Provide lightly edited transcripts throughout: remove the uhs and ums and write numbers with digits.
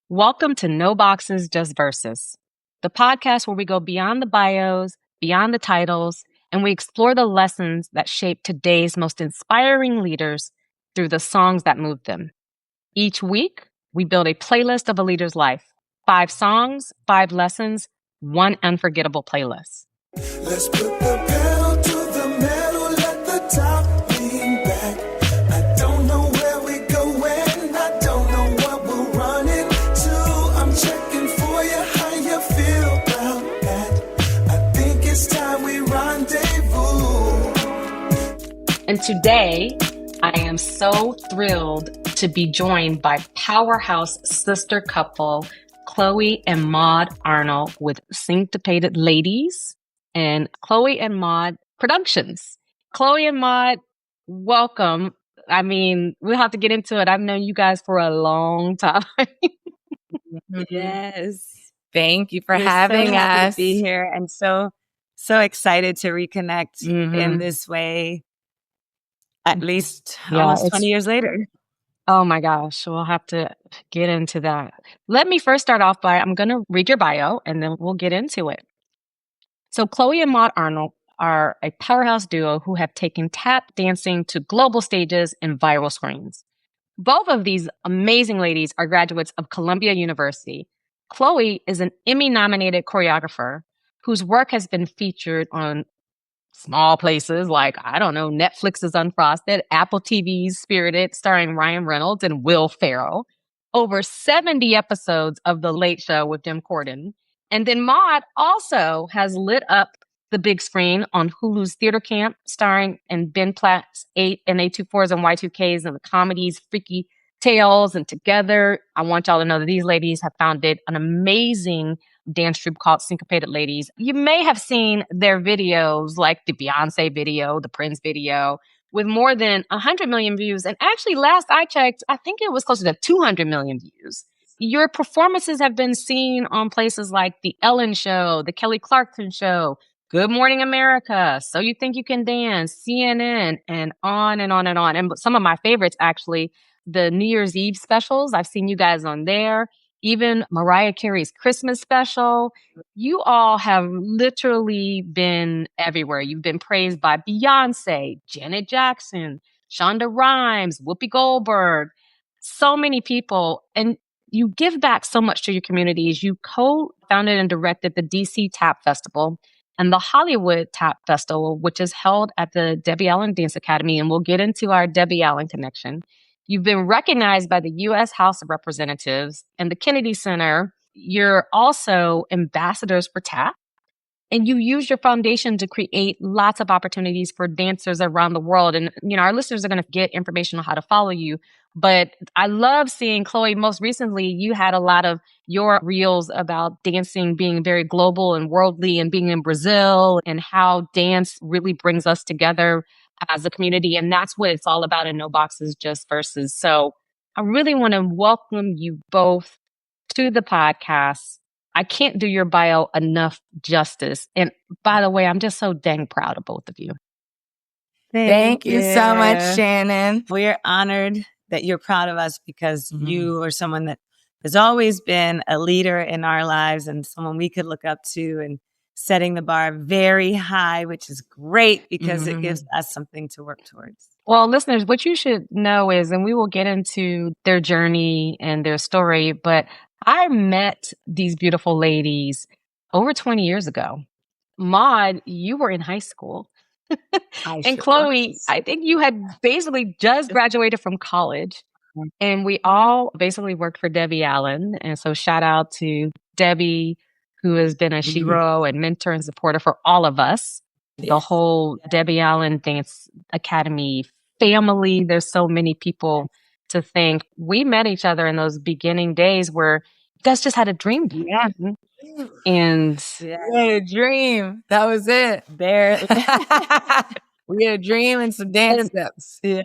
Welcome to No Boxes, Just Verses, the podcast where we go beyond the bios, beyond the titles, and we explore the lessons that shape today's most inspiring leaders through the songs that moved them. Each week, we build a playlist of a leader's life. 5 songs, 5 lessons, one unforgettable playlist. Let's put the pedal to the metal, let the top lean back. I don't know where we're going, I don't know what we're running to. I'm checking for you, how you feel about that. I think it's time we rendezvous. And today, I am so thrilled to be joined by powerhouse sister couple, Chloé and Maud Arnold with Syncopated Ladies and Chloé and Maud Productions. Chloé and Maud, welcome. I mean, we'll have to get into it. I've known you guys for a long time. Yes. Thank you for having us. To be here and so excited to reconnect in this way, at least almost 20 years later. Oh my gosh, we'll have to get into that. Let me first start off by, I'm going to read your bio and then we'll get into it. So Chloé and Maud Arnold are a powerhouse duo who have taken tap dancing to global stages and viral screens. Both of these amazing ladies are graduates of Columbia University. Chloé is an Emmy-nominated choreographer whose work has been featured on small places like, I don't know, Netflix's Unfrosted, Apple TV's Spirited, starring Ryan Reynolds and Will Ferrell, over 70 episodes of The Late Show with Jim Corden. And then Maud also has lit up the big screen on Hulu's Theater Camp, starring in Ben Platt's 8 and A24s and Y2Ks and the comedies Freaky Tales and Together. I want y'all to know that these ladies have founded an amazing dance troupe called Syncopated Ladies. You may have seen their videos like the Beyoncé video, the Prince video, with more than 100 million views. And actually, last I checked, I think it was closer to 200 million views. Your performances have been seen on places like The Ellen Show, The Kelly Clarkson Show, Good Morning America, So You Think You Can Dance, CNN, and on and on and on. And some of my favorites, actually, the New Year's Eve specials. I've seen you guys on there. Even Mariah Carey's Christmas special. You all have literally been everywhere. You've been praised by Beyoncé, Janet Jackson, Shonda Rhimes, Whoopi Goldberg, so many people. And you give back so much to your communities. You co-founded and directed the DC Tap Festival and the Hollywood Tap Festival, which is held at the Debbie Allen Dance Academy. And we'll get into our Debbie Allen connection. You've been recognized by the U.S. House of Representatives and the Kennedy Center. You're also ambassadors for TAP. And you use your foundation to create lots of opportunities for dancers around the world. And, our listeners are going to get information on how to follow you. But I love seeing, Chloé, most recently, you had a lot of your reels about dancing being very global and worldly and being in Brazil and how dance really brings us together as a community. And that's what it's all about in No Boxes, Just Verses. So I really want to welcome you both to the podcast. I can't do your bio enough justice. And by the way, I'm just so dang proud of both of you. Thank you so much, Shannon. We're honored that you're proud of us because you are someone that has always been a leader in our lives and someone we could look up to, and setting the bar very high, which is great because it gives us something to work towards. Well, listeners, what you should know is, and we will get into their journey and their story, but I met these beautiful ladies over 20 years ago. Maud, you were in high school. And Chloé, I think you had basically just graduated from college. And we all basically worked for Debbie Allen. And so shout out to Debbie, who has been a hero and mentor and supporter for all of us. The whole Debbie Allen Dance Academy family. There's so many people to thank. We met each other in those beginning days where you guys just had a dream. Yeah. And we had a dream. That was it. There. We had a dream and some dance steps. Yeah.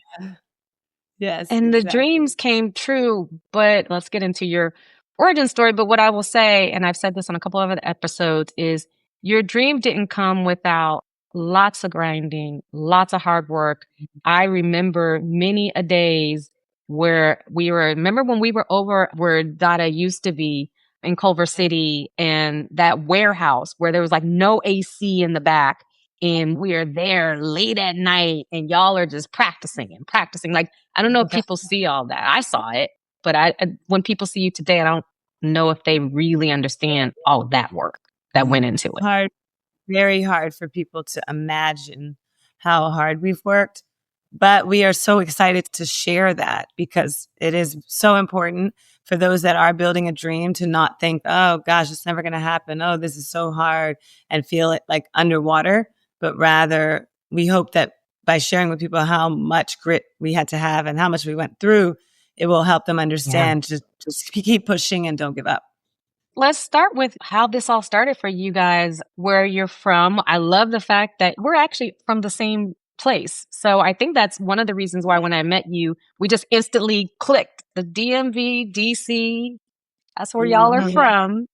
Yes. And the dreams came true. But let's get into your origin story. But what I will say, and I've said this on a couple of other episodes, is your dream didn't come without lots of grinding, lots of hard work. I remember many a days where remember when we were over where Dada used to be in Culver City, and that warehouse where there was like no AC in the back, and we are there late at night and y'all are just practicing and practicing. Like, I don't know if people see all that. I saw it, but when people see you today, I don't know if they really understand all of that work that went into it. Hard, very hard for people to imagine how hard we've worked. But we are so excited to share that because it is so important for those that are building a dream to not think, oh gosh, it's never going to happen. Oh, this is so hard, and feel it like underwater. But rather, we hope that by sharing with people how much grit we had to have and how much we went through, it will help them understand to just keep pushing and don't give up. Let's start with how this all started for you guys, where you're from. I love the fact that we're actually from the same place. So I think that's one of the reasons why when I met you, we just instantly clicked. The DMV, DC, that's where y'all are from.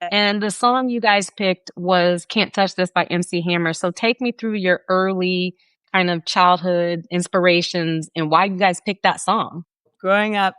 And the song you guys picked was Can't Touch This by MC Hammer. So take me through your early kind of childhood inspirations and why you guys picked that song. Growing up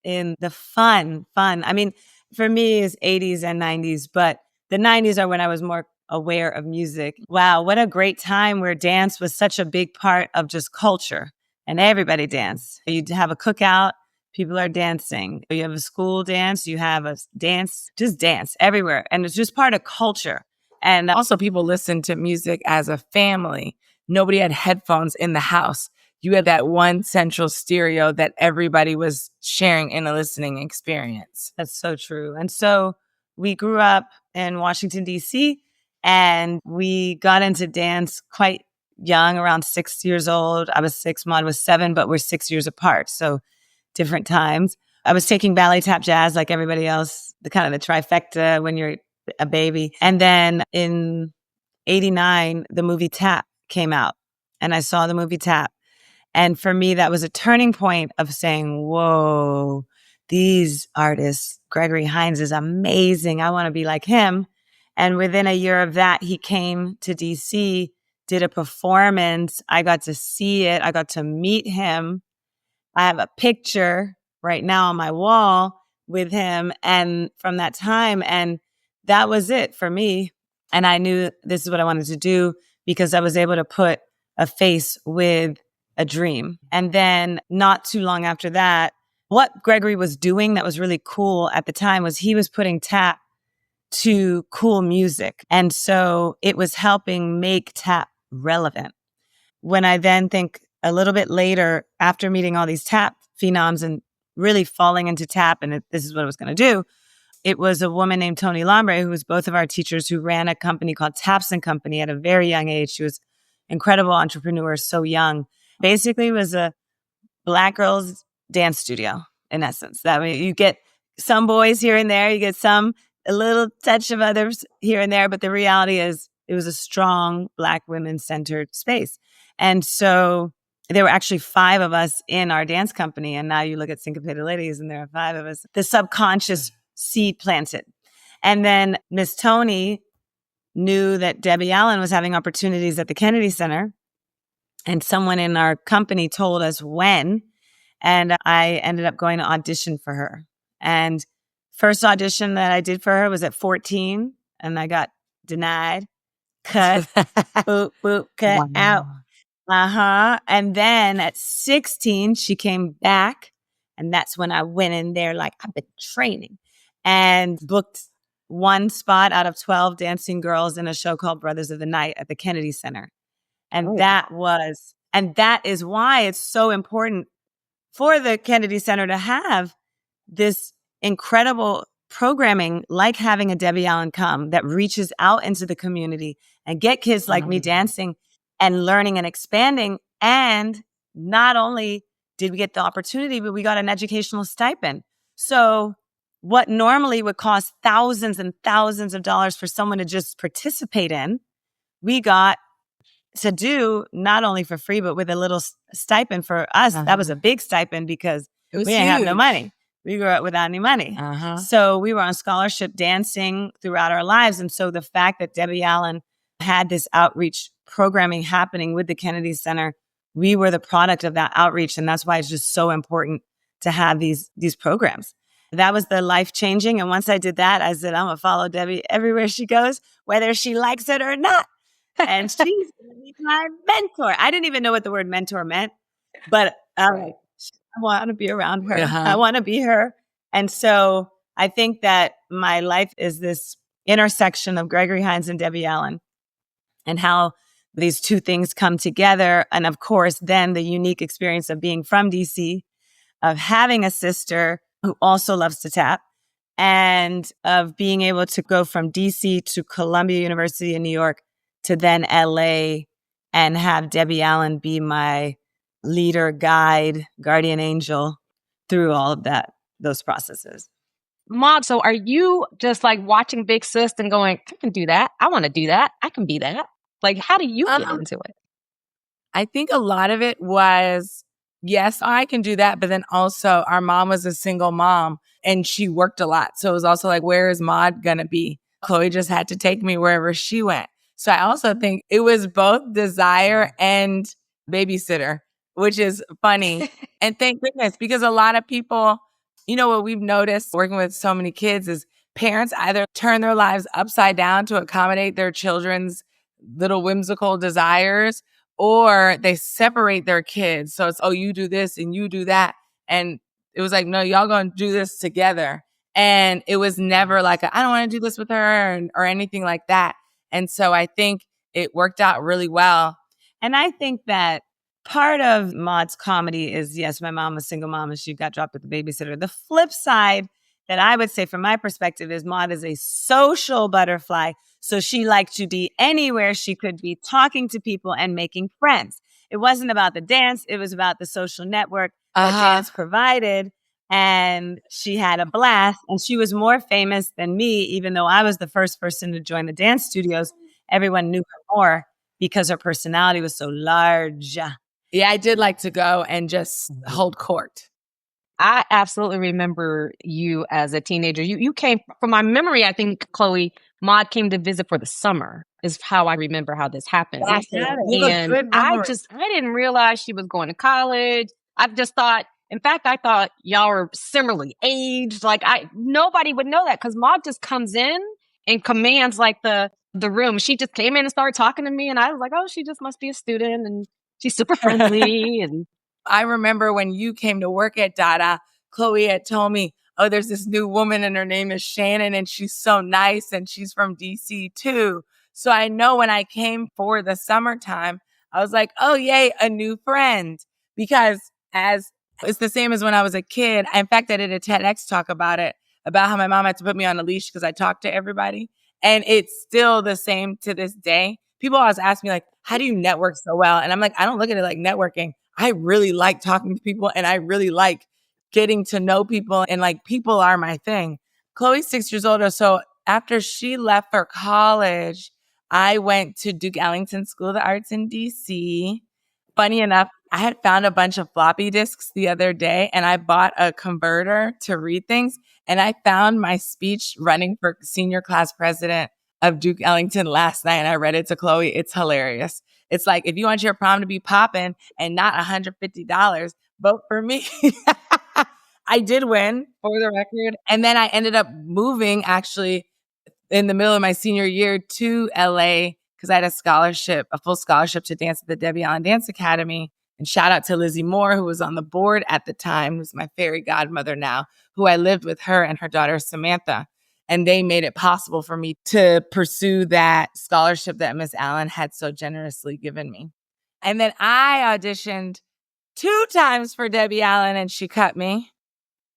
in the fun. I mean, for me, it's 80s and 90s, but the 90s are when I was more aware of music. Wow, what a great time where dance was such a big part of just culture and everybody danced. You'd have a cookout, people are dancing. You have a school dance, you have a dance, just dance everywhere. And it's just part of culture. And also people listened to music as a family. Nobody had headphones in the house. You had that one central stereo that everybody was sharing in a listening experience. That's so true. And so we grew up in Washington, D.C., and we got into dance quite young, around 6 years old. I was 6, Maud was 7, but we're 6 years apart. So different times. I was taking ballet, tap, jazz like everybody else, the kind of the trifecta when you're a baby. And then in 89, the movie Tap came out, and I saw the movie Tap. And for me, that was a turning point of saying, whoa, these artists, Gregory Hines is amazing. I want to be like him. And within a year of that, he came to DC, did a performance. I got to see it. I got to meet him. I have a picture right now on my wall with him and from that time. And that was it for me. And I knew this is what I wanted to do because I was able to put a face with a dream. And then not too long after that, what Gregory was doing that was really cool at the time was he was putting tap to cool music. And so it was helping make tap relevant. When I then think a little bit later, after meeting all these tap phenoms and really falling into tap, and this is what I was going to do, it was a woman named Tony Lambre, who was both of our teachers, who ran a company called Taps and Company at a very young age. She was an incredible entrepreneur, so young. Basically, it was a Black girls dance studio, in essence. That way you get some boys here and there, you get a little touch of others here and there, but the reality is it was a strong Black women-centered space. And so there were actually 5 of us in our dance company, and now you look at Syncopated Ladies and there are 5 of us. The subconscious seed planted. And then Miss Tony knew that Debbie Allen was having opportunities at the Kennedy Center, and someone in our company told us when, and I ended up going to audition for her. And first audition that I did for her was at 14, and I got denied, cut, boop, boop, cut out. And then at 16, she came back, and that's when I went in there like I've been training and booked one spot out of 12 dancing girls in a show called Brothers of the Night at the Kennedy Center. And that is why it's so important for the Kennedy Center to have this incredible programming, like having a Debbie Allen come that reaches out into the community and get kids like me dancing and learning and expanding. And not only did we get the opportunity, but we got an educational stipend. So what normally would cost thousands and thousands of dollars for someone to just participate in, we got to do not only for free, but with a little stipend for us. That was a big stipend because we didn't have no money. We grew up without any money. So we were on scholarship dancing throughout our lives. And so the fact that Debbie Allen had this outreach programming happening with the Kennedy Center, we were the product of that outreach. And that's why it's just so important to have these programs. That was the life-changing. And once I did that, I said, I'm going to follow Debbie everywhere she goes, whether she likes it or not. And she's going to be my mentor. I didn't even know what the word mentor meant, but I want to be around her. I want to be her. And so I think that my life is this intersection of Gregory Hines and Debbie Allen, and how these two things come together. And of course, then the unique experience of being from DC, of having a sister who also loves to tap, and of being able to go from DC to Columbia University in New York to then LA, and have Debbie Allen be my leader, guide, guardian angel through all of those processes. Maud, so are you just like watching Big Sis and going, I can do that. I want to do that. I can be that. Like, how do you get into it? I think a lot of it was, yes, I can do that. But then also our mom was a single mom and she worked a lot. So it was also like, where is Maud going to be? Chloé just had to take me wherever she went. So I also think it was both desire and babysitter, which is funny. And thank goodness, because a lot of people, you know, what we've noticed working with so many kids is parents either turn their lives upside down to accommodate their children's little whimsical desires, or they separate their kids. So it's, oh, you do this and you do that. And it was like, no, y'all gonna do this together. And it was never like, I don't want to do this with her or anything like that. And so I think it worked out really well. And I think that part of Maud's comedy is, yes, my mom was a single mom and she got dropped with the babysitter. The flip side that I would say from my perspective is Maud is a social butterfly. So she liked to be anywhere she could be, talking to people and making friends. It wasn't about the dance. It was about the social network that dance provided. And she had a blast. And she was more famous than me, even though I was the first person to join the dance studios. Everyone knew her more because her personality was so large. Yeah, I did like to go and just hold court. I absolutely remember you as a teenager. You came, from my memory, I think, Chloé, Maud came to visit for the summer, is how I remember how this happened. And I didn't realize she was going to college. I just thought, in fact, I thought y'all were similarly aged. Like, nobody would know that because Maud just comes in and commands like the room. She just came in and started talking to me, and I was like, oh, she just must be a student, and she's super friendly. And I remember when you came to work at Dada, Chloé had told me, oh, there's this new woman and her name is Shannon and she's so nice and she's from DC too. So I know when I came for the summertime, I was like, oh, yay, a new friend. Because as it's the same as when I was a kid. In fact, I did a TEDx talk about it, about how my mom had to put me on a leash because I talked to everybody. And it's still the same to this day. People always ask me like, how do you network so well? And I'm like, I don't look at it like networking. I really like talking to people and I really like getting to know people, and like people are my thing. Chloe's 6 years older. So after she left for college, I went to Duke Ellington School of the Arts in DC. Funny enough, I had found a bunch of floppy disks the other day and I bought a converter to read things. And I found my speech running for senior class president of Duke Ellington last night. And I read it to Chloé. It's hilarious. It's like, if you want your prom to be popping and not $150, vote for me. I did win, for the record. And then I ended up moving actually in the middle of my senior year to LA because I had a scholarship, a full scholarship to dance at the Debbie Allen Dance Academy. And shout out to Lizzie Moore, who was on the board at the time, who's my fairy godmother now, who I lived with her and her daughter, Samantha. And they made it possible for me to pursue that scholarship that Miss Allen had so generously given me. And then I auditioned 2 times for Debbie Allen and she cut me.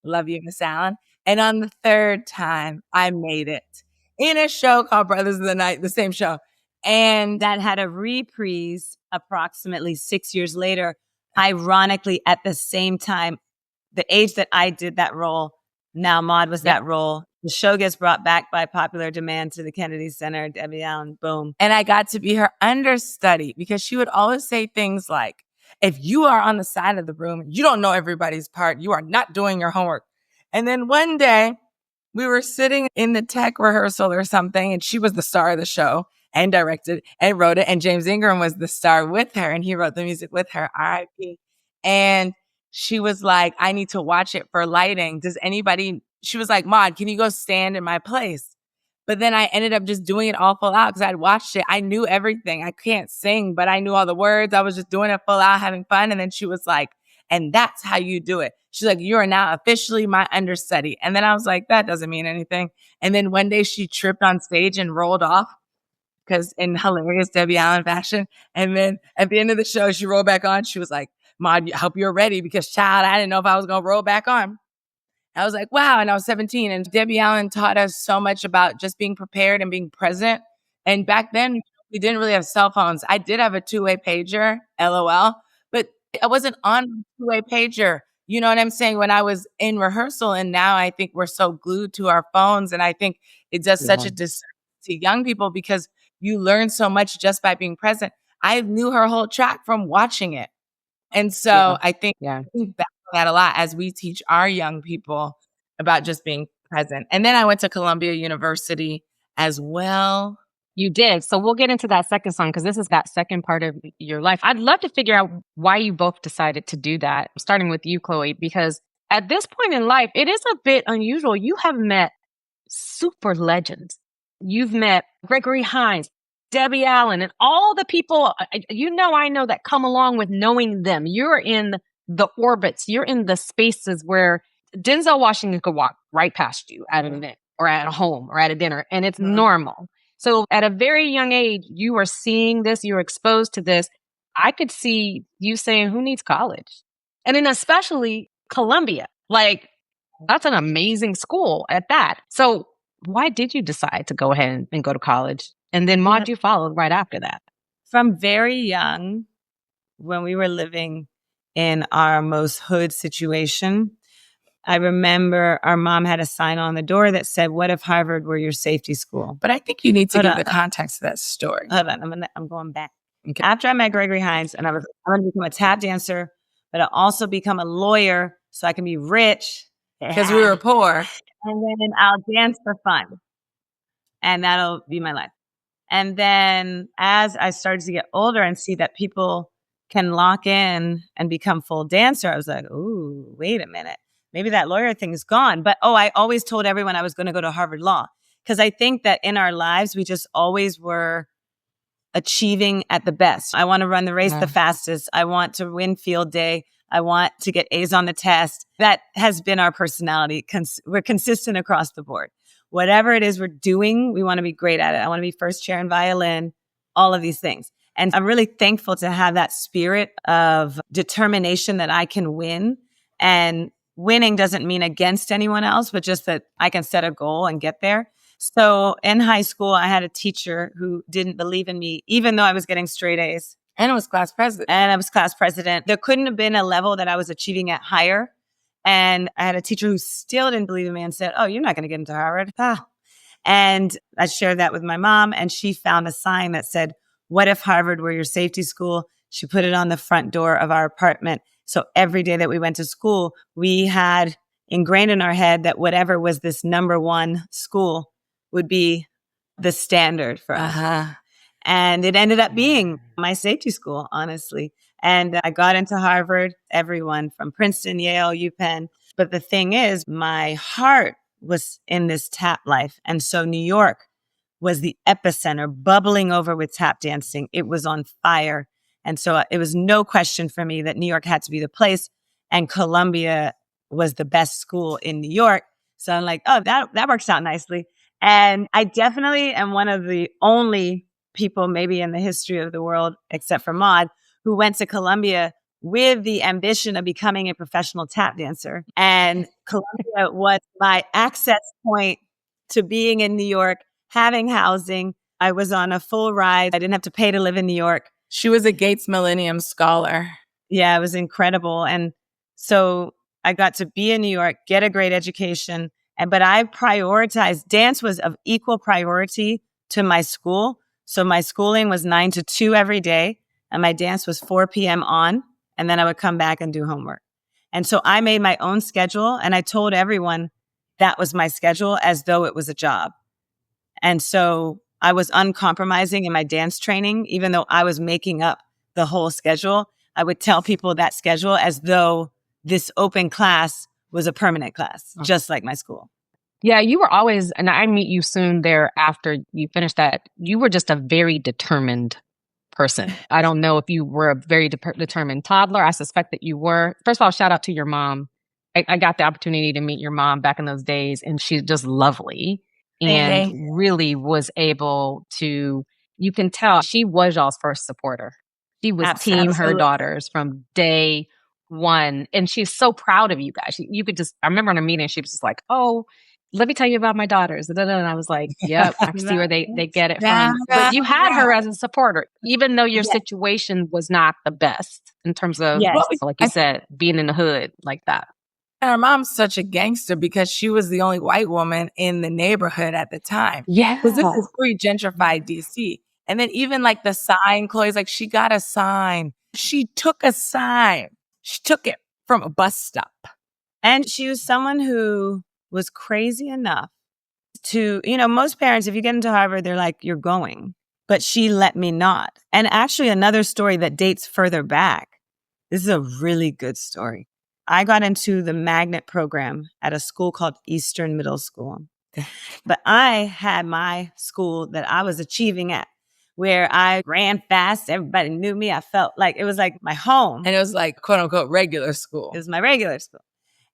Love you, Miss Allen. And on the 3rd time, I made it in a show called Brothers of the Night, the same show. And that had a reprise approximately 6 years later, ironically at the same time, the age that I did that role, now Maud was that role. The show gets brought back by popular demand to the Kennedy Center, Debbie Allen, boom. And I got to be her understudy because she would always say things like, if you are on the side of the room, you don't know everybody's part, you are not doing your homework. And then one day we were sitting in the tech rehearsal or something, and she was the star of the show and directed and wrote it. And James Ingram was the star with her, and he wrote the music with her, R.I.P. And she was like, I need to watch it for lighting. She was like, Maud, can you go stand in my place? But then I ended up just doing it all full out because I'd watched it. I knew everything. I can't sing, but I knew all the words. I was just doing it full out, having fun. And then she was like, and that's how you do it. She's like, you are now officially my understudy. And then I was like, that doesn't mean anything. And then one day she tripped on stage and rolled off because in hilarious Debbie Allen fashion. And then at the end of the show, she rolled back on. She was like, Maud, I hope you're ready because child, I didn't know if I was going to roll back on. I was like, wow. And I was 17. And Debbie Allen taught us so much about just being prepared and being present. And back then, we didn't really have cell phones. I did have a two-way pager, LOL, but I wasn't on a two-way pager. You know what I'm saying? When I was in rehearsal, and now I think we're so glued to our phones. And I think it does such a disservice to young people because you learn so much just by being present. I knew her whole track from watching it. And so I think back on that a lot as we teach our young people about just being present. And then I went to Columbia University as well. You did. So we'll get into that second song because this is that second part of your life. I'd love to figure out why you both decided to do that, starting with you, Chloé, because at this point in life, it is a bit unusual. You have met super legends. You've met Gregory Hines, Debbie Allen, and all the people, I know that come along with knowing them. You're in the orbits. You're in the spaces where Denzel Washington could walk right past you at an event or at a home or at a dinner, and it's normal. So at a very young age, you are seeing this, you're exposed to this. I could see you saying, who needs college? And then especially Columbia, like that's an amazing school at that. So why did you decide to go ahead and go to college? And then Maud, you followed right after that. From very young, when we were living in our most hood situation, I remember our mom had a sign on the door that said, what if Harvard were your safety school? But I think you need to give the context of that story. Hold on. I'm going back. Okay. After I met Gregory Hines and I was going to become a tap dancer, but I also become a lawyer so I can be rich. Because we were poor. And then I'll dance for fun. And that'll be my life. And then as I started to get older and see that people can lock in and become full dancer, I was like, ooh, wait a minute. Maybe that lawyer thing is gone. But, I always told everyone I was going to go to Harvard Law because I think that in our lives, we just always were achieving at the best. I want to run the race the fastest. I want to win field day. I want to get A's on the test. That has been our personality. We're consistent across the board. Whatever it is we're doing, we want to be great at it. I want to be first chair in violin, all of these things. And I'm really thankful to have that spirit of determination that I can win. And winning doesn't mean against anyone else, but just that I can set a goal and get there. So in high school, I had a teacher who didn't believe in me, even though I was getting straight A's. And I was class president. There couldn't have been a level that I was achieving at higher. And I had a teacher who still didn't believe in me and said, oh, you're not going to get into Harvard. And I shared that with my mom. And she found a sign that said, what if Harvard were your safety school? She put it on the front door of our apartment. So every day that we went to school, we had ingrained in our head that whatever was this number one school would be the standard for us. And it ended up being my safety school, honestly. And I got into Harvard, everyone from Princeton, Yale, UPenn. But the thing is, my heart was in this tap life. And so New York was the epicenter, bubbling over with tap dancing. It was on fire. And so it was no question for me that New York had to be the place. And Columbia was the best school in New York. So I'm like, oh, that works out nicely. And I definitely am one of the only people maybe in the history of the world, except for Maud, who went to Columbia with the ambition of becoming a professional tap dancer. And Columbia was my access point to being in New York, having housing. I was on a full ride. I didn't have to pay to live in New York. She was a Gates Millennium Scholar. Yeah, it was incredible. And so I got to be in New York, get a great education. But I prioritized, dance was of equal priority to my school. So my schooling was 9 to 2 every day. And my dance was 4 p.m. on. And then I would come back and do homework. And so I made my own schedule. And I told everyone that was my schedule as though it was a job. And so I was uncompromising in my dance training, even though I was making up the whole schedule. I would tell people that schedule as though this open class was a permanent class, just like my school. Yeah, you were always, and I meet you soon there after you finished that, you were just a very determined person. I don't know if you were a very determined toddler. I suspect that you were. First of all, shout out to your mom. I got the opportunity to meet your mom back in those days, and she's just lovely and really was able to, you can tell she was y'all's first supporter. She was team her daughters from day one. And she's so proud of you guys. You could just, I remember in a meeting, she was just like, oh, let me tell you about my daughters. And I was like, yep, I can see where they get it from. But you had her as a supporter, even though your situation was not the best in terms of, like you said, being in the hood like that. And her mom's such a gangster because she was the only white woman in the neighborhood at the time. Yeah. Because this is pre-gentrified DC. And then even like the sign, Chloe's like, she got a sign. She took a sign. She took it from a bus stop. And she was someone who was crazy enough to, most parents, if you get into Harvard, they're like, you're going. But she let me not. And actually, another story that dates further back. This is a really good story. I got into the magnet program at a school called Eastern Middle School. But I had my school that I was achieving at, where I ran fast. Everybody knew me. I felt like it was like my home. And it was like, quote unquote, regular school. It was my regular school.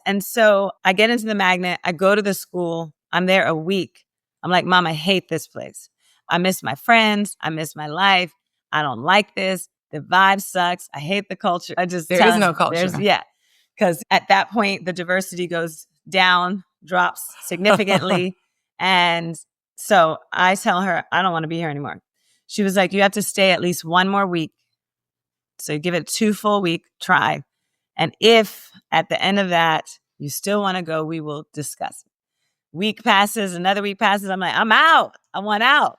And so I get into the magnet. I go to the school. I'm there a week. I'm like, Mom, I hate this place. I miss my friends. I miss my life. I don't like this. The vibe sucks. I hate the culture. There is no culture. Because at that point, the diversity goes down, drops significantly. And so I tell her, I don't want to be here anymore. She was like, you have to stay at least one more week. So you give it 2 full week, try. And if at the end of that, you still want to go, we will discuss it. Week passes, another week passes. I'm like, I'm out. I want out.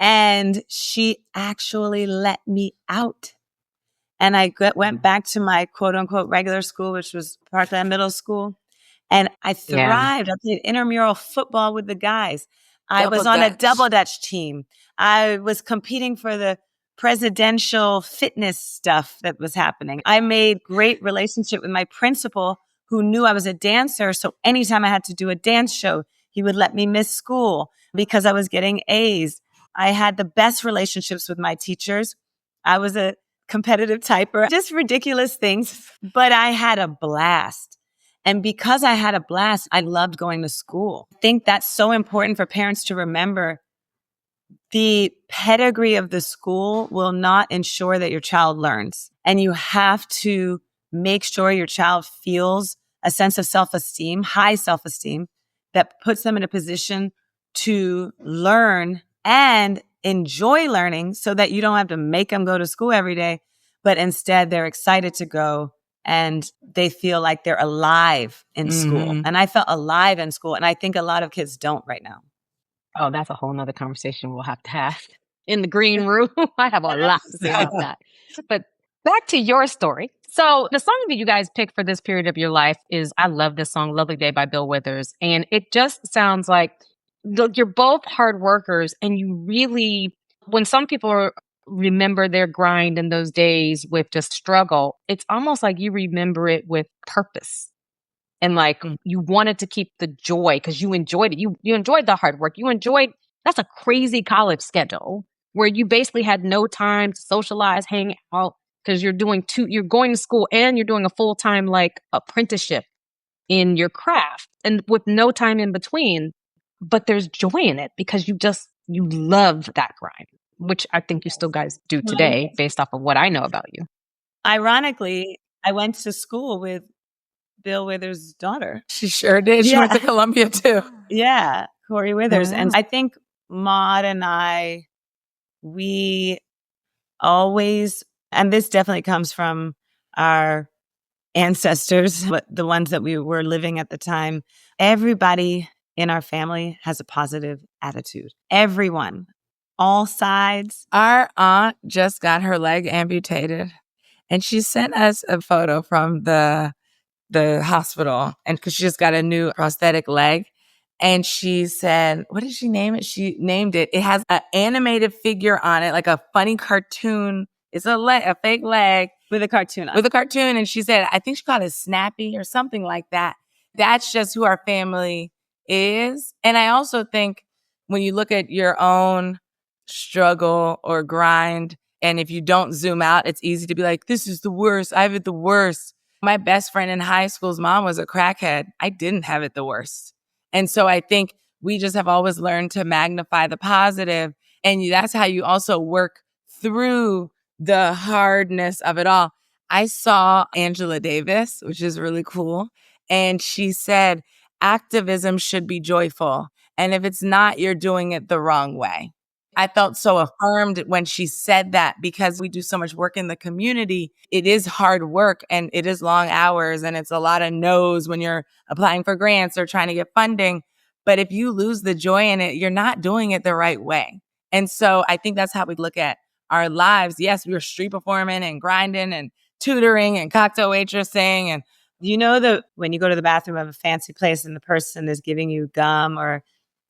And she actually let me out. And I went back to my quote unquote regular school, which was Parkland Middle School. And I thrived. I played intramural football with the guys. I was on a double dutch team. I was competing for the presidential fitness stuff that was happening. I made great relationship with my principal, who knew I was a dancer. So anytime I had to do a dance show, he would let me miss school because I was getting A's. I had the best relationships with my teachers. I was a competitive typer, just ridiculous things, but I had a blast. And because I had a blast, I loved going to school. I think that's so important for parents to remember. The pedigree of the school will not ensure that your child learns. And you have to make sure your child feels a sense of self-esteem, high self-esteem, that puts them in a position to learn and enjoy learning so that you don't have to make them go to school every day, but instead they're excited to go and they feel like they're alive in school. And I felt alive in school. And I think a lot of kids don't right now. Oh, that's a whole nother conversation we'll have to have in the green room. I have a lot to say about that. But back to your story. So the song that you guys picked for this period of your life is, I love this song, Lovely Day by Bill Withers. And it just sounds like you're both hard workers, and you really, when some people remember their grind in those days with just struggle, it's almost like you remember it with purpose. And like you wanted to keep the joy because you enjoyed it. You enjoyed the hard work. That's a crazy college schedule where you basically had no time to socialize, hang out, because you're going to school and you're doing a full-time like apprenticeship in your craft and with no time in between. But there's joy in it because you love that grind, which I think you still guys do today based off of what I know about you. Ironically, I went to school with Bill Withers' daughter. She sure did. She went to Columbia too. Yeah, Corey Withers. And I think Maud and I, we always, and this definitely comes from our ancestors, but the ones that we were living at the time, everybody in our family has a positive attitude. Everyone, all sides. Our aunt just got her leg amputated, and she sent us a photo from the hospital, and because she just got a new prosthetic leg. And she said, what did she name it? She named it. It has an animated figure on it, like a funny cartoon. It's a fake leg. With a cartoon on. With a cartoon. And she said, I think she called it Snappy or something like that. That's just who our family is. And I also think when you look at your own struggle or grind, and if you don't zoom out, it's easy to be like, this is the worst. I have it the worst. My best friend in high school's mom was a crackhead. I didn't have it the worst. And so I think we just have always learned to magnify the positive. And that's how you also work through the hardness of it all. I saw Angela Davis, which is really cool. And she said, activism should be joyful. And if it's not, you're doing it the wrong way. I felt so affirmed when she said that because we do so much work in the community. It is hard work and it is long hours and it's a lot of no's when you're applying for grants or trying to get funding. But if you lose the joy in it, you're not doing it the right way. And so I think that's how we look at our lives. Yes, we were street performing and grinding and tutoring and cocktail waitressing. And you know that when you go to the bathroom of a fancy place and the person is giving you gum or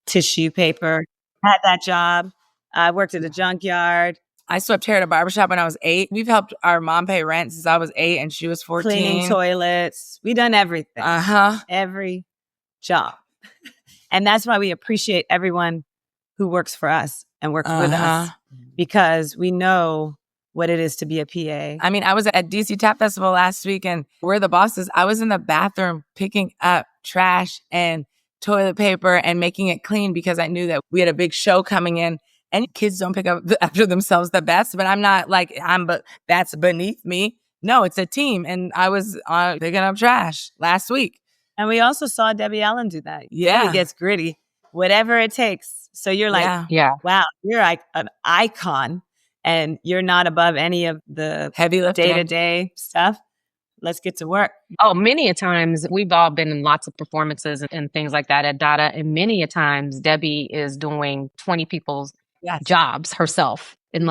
tissue paper, I had that job. I worked at a junkyard. I swept hair at a barbershop when I was 8. We've helped our mom pay rent since I was 8 and she was 14. Cleaning toilets. We done everything. Every job. And that's why we appreciate everyone who works for us and works with us because we know what it is to be a PA. I mean, I was at DC Tap Festival last week and we're the bosses. I was in the bathroom picking up trash and toilet paper and making it clean because I knew that we had a big show coming in. And kids don't pick up after themselves the best, but I'm not like, but that's beneath me. No, it's a team. And I was picking up trash last week. And we also saw Debbie Allen do that. Yeah. It gets gritty, whatever it takes. So you're like, wow, you're like an icon and you're not above any of the heavy lifting day-to-day stuff. Let's get to work. Oh, many a times we've all been in lots of performances and things like that at Dada. And many a times Debbie is doing 20 people's jobs herself. And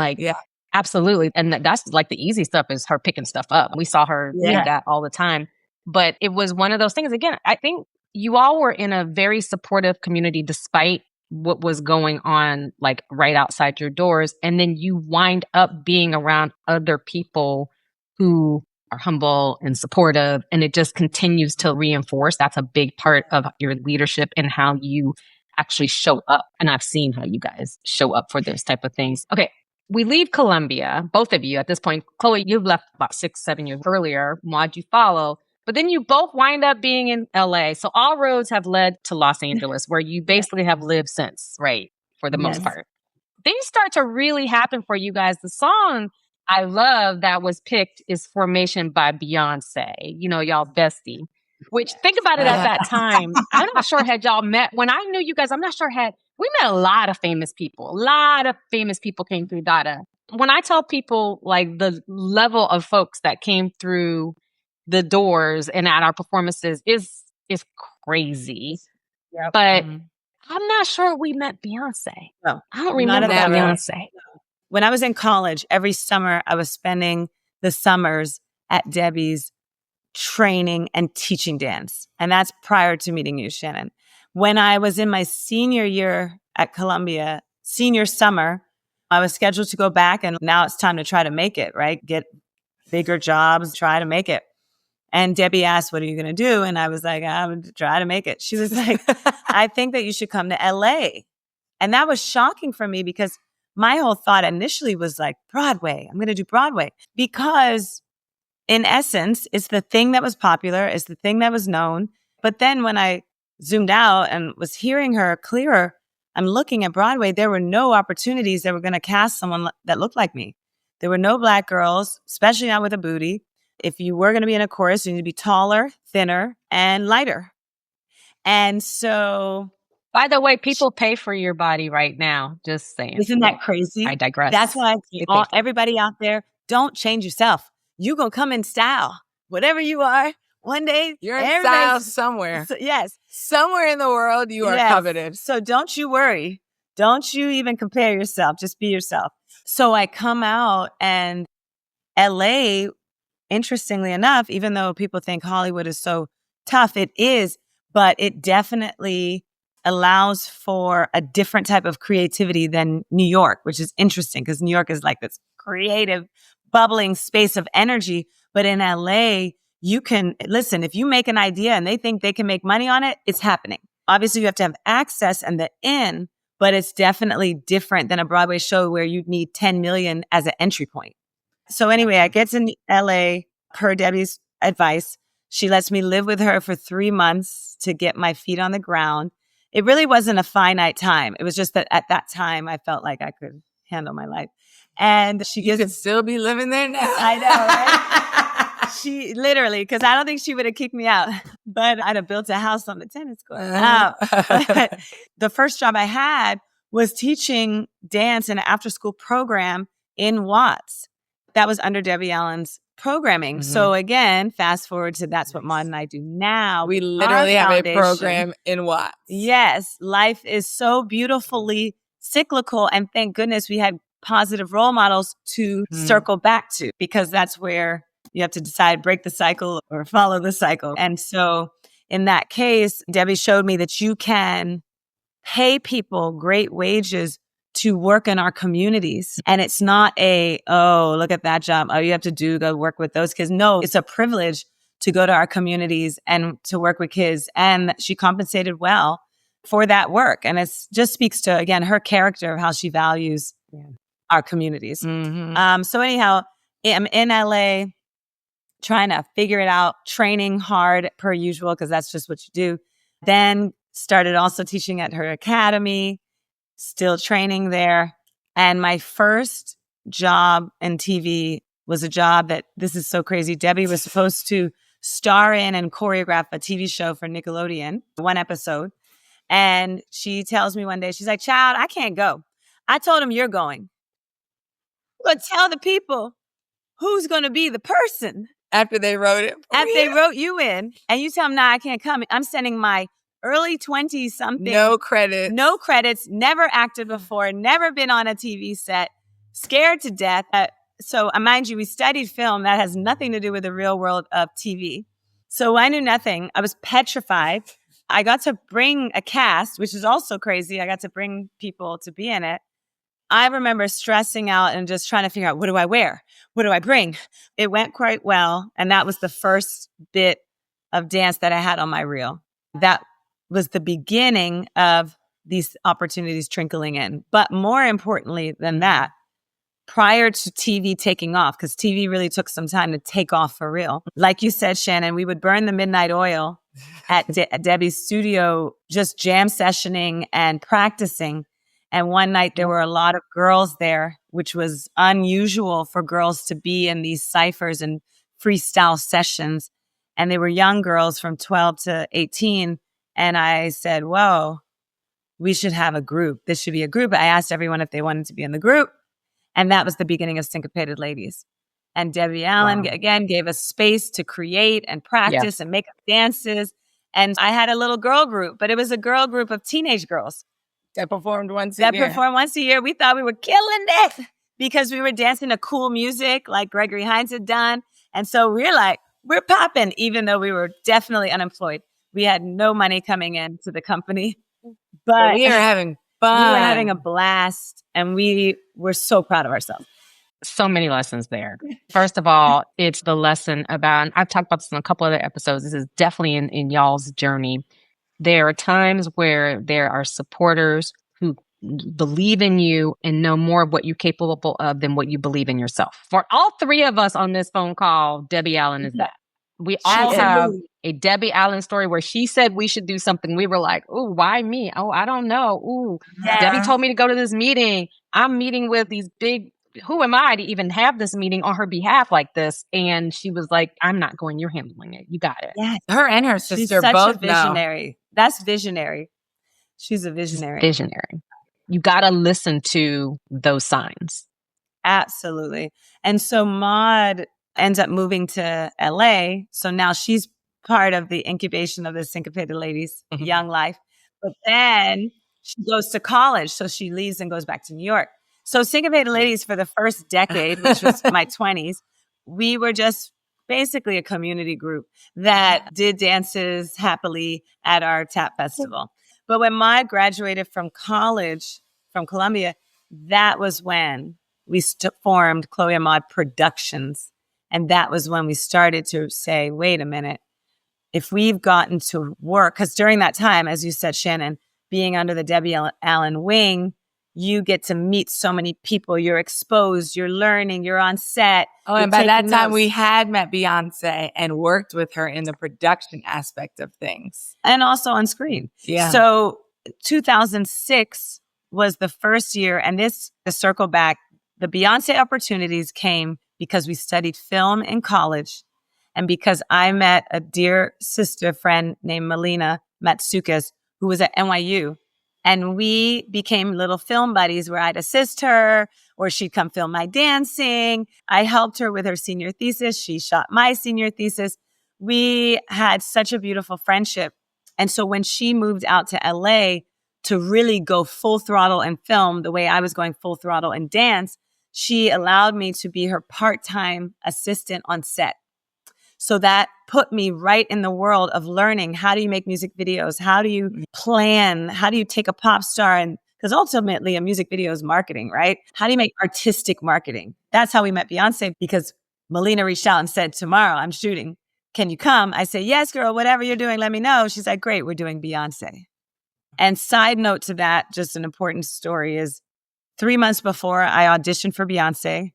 absolutely. And that's like the easy stuff is her picking stuff up. We saw her do that all the time. But it was one of those things. Again, I think you all were in a very supportive community despite what was going on like right outside your doors. And then you wind up being around other people who are humble and supportive. And it just continues to reinforce. That's a big part of your leadership and how you actually show up. And I've seen how you guys show up for those type of things. Okay. We leave Columbia, both of you at this point. Chloé, you've left about 6-7 years earlier. Maud, you follow. But then you both wind up being in LA. So all roads have led to Los Angeles, where you basically have lived since, right? For the most part. Things start to really happen for you guys. The song I love that was picked is Formation by Beyoncé. You know, y'all bestie. Which, think about it at that time. I'm not sure had y'all met. When I knew you guys, I'm not sure we met a lot of famous people. A lot of famous people came through Dada. When I tell people like the level of folks that came through the doors and at our performances is crazy. Yep. But I'm not sure we met Beyoncé. No, I don't remember Beyoncé. When I was in college, every summer I was spending the summers at Debbie's training and teaching dance. And that's prior to meeting you, Shannon. When I was in my senior year at Columbia, senior summer, I was scheduled to go back and now it's time to try to make it, right? Get bigger jobs, try to make it. And Debbie asked, what are you going to do? And I was like, I'm going to try to make it. She was like, I think that you should come to LA. And that was shocking for me because my whole thought initially was like, Broadway, I'm going to do Broadway. Because in essence, it's the thing that was popular, it's the thing that was known. But then when I zoomed out and was hearing her clearer, I'm looking at Broadway, there were no opportunities that were going to cast someone that looked like me. There were no Black girls, especially not with a booty. If you were going to be in a chorus, you need to be taller, thinner, and lighter. And so... By the way, people pay for your body right now. Just saying. Isn't that crazy? I digress. That's why everybody out there, don't change yourself. You going to come in style. Whatever you are, one day... You're in style somewhere. Yes. Somewhere in the world, you are coveted. So don't you worry. Don't you even compare yourself. Just be yourself. So I come out and LA... Interestingly enough, even though people think Hollywood is so tough, it is, but it definitely allows for a different type of creativity than New York, which is interesting because New York is like this creative bubbling space of energy. But in LA, you can listen, if you make an idea and they think they can make money on it, it's happening. Obviously, you have to have access and the in, but it's definitely different than a Broadway show where you'd need 10 million as an entry point. So anyway, I get to LA per Debbie's advice. She lets me live with her for 3 months to get my feet on the ground. It really wasn't a finite time. It was just that at that time, I felt like I could handle my life. And you could still be living there now. I know, right? She literally, because I don't think she would have kicked me out, but I'd have built a house on the tennis court. But the first job I had was teaching dance in an after-school program in Watts. That was under Debbie Allen's programming. Mm-hmm. So again, fast forward to that's what Maud and I do now. We literally have a program in Watts. Yes. Life is so beautifully cyclical. And thank goodness we had positive role models to circle back to, because that's where you have to decide, break the cycle or follow the cycle. And so in that case, Debbie showed me that you can pay people great wages to work in our communities. And it's not oh, look at that job. Oh, you have to go work with those kids. No, it's a privilege to go to our communities and to work with kids. And she compensated well for that work. And it just speaks to, again, her character of how she values our communities. Mm-hmm. So anyhow, I'm in LA trying to figure it out, training hard per usual, because that's just what you do. Then started also teaching at her academy, still training there. And my first job in TV was a job that, this is so crazy, Debbie was supposed to star in and choreograph a TV show for Nickelodeon, one episode. And she tells me one day, she's like, child, I can't go. I told him you're going. But tell the people who's going to be the person. After they wrote it. After they wrote you in. And you tell them, nah, I can't come. I'm sending my early 20s something. No credits. No credits. Never acted before. Never been on a TV set. Scared to death. So mind you, we studied film. That has nothing to do with the real world of TV. So I knew nothing. I was petrified. I got to bring a cast, which is also crazy. I got to bring people to be in it. I remember stressing out and just trying to figure out, what do I wear? What do I bring? It went quite well. And that was the first bit of dance that I had on my reel. That was the beginning of these opportunities trickling in. But more importantly than that, prior to TV taking off, because TV really took some time to take off for real. Like you said, Shannon, we would burn the midnight oil at Debbie's studio, just jam sessioning and practicing. And one night there were a lot of girls there, which was unusual for girls to be in these cyphers and freestyle sessions. And they were young girls from 12 to 18. And I said, whoa, we should have a group. This should be a group. I asked everyone if they wanted to be in the group. And that was the beginning of Syncopated Ladies. And Debbie Allen, again, gave us space to create and practice and make up dances. And I had a little girl group, but it was a girl group of teenage girls. That performed once a year. That performed once a year. We thought we were killing it because we were dancing to cool music like Gregory Hines had done. And so we're like, we're popping, even though we were definitely unemployed. We had no money coming into the company. But we were having fun. We were having a blast. And we were so proud of ourselves. So many lessons there. First of all, it's the lesson about, and I've talked about this in a couple other episodes. This is definitely in y'all's journey. There are times where there are supporters who believe in you and know more of what you're capable of than what you believe in yourself. For all three of us on this phone call, Debbie Allen is that. We all have a Debbie Allen story where she said we should do something. We were like, ooh, why me? Oh, I don't know. Ooh, Debbie told me to go to this meeting. I'm meeting with these big, who am I to even have this meeting on her behalf like this? And she was like, I'm not going. You're handling it. You got it. Yes. Her and her sister She's such both a visionary. That's visionary. She's a visionary. Visionary. You got to listen to those signs. Absolutely. And so Maud ends up moving to LA. So now she's part of the incubation of the Syncopated Ladies, Young Life. But then she goes to college. So she leaves and goes back to New York. So Syncopated Ladies for the first decade, which was my 20s, we were just basically a community group that did dances happily at our tap festival. But when Maud graduated from college, from Columbia, that was when we formed Chloé and Maud Productions. And that was when we started to say, wait a minute, if we've gotten to work, because during that time, as you said, Shannon, being under the Debbie Allen wing, you get to meet so many people. You're exposed, you're learning, you're on set. Oh, and by that time, we had met Beyoncé and worked with her in the production aspect of things. And also on screen. Yeah. So 2006 was the first year, and this, to circle back, the Beyoncé opportunities came because we studied film in college and because I met a dear sister friend named Melina Matsoukas, who was at NYU. And we became little film buddies where I'd assist her or she'd come film my dancing. I helped her with her senior thesis. She shot my senior thesis. We had such a beautiful friendship. And so when she moved out to LA to really go full throttle in film, the way I was going full throttle in dance, she allowed me to be her part-time assistant on set. So that put me right in the world of learning, how do you make music videos? How do you plan? How do you take a pop star? And because ultimately a music video is marketing, right? How do you make artistic marketing? That's how we met Beyoncé, because Melina reached out and said, tomorrow I'm shooting. Can you come? I say, yes, girl, whatever you're doing, let me know. She's like, great, we're doing Beyoncé. And side note to that, just an important story is 3 months before I auditioned for Beyoncé,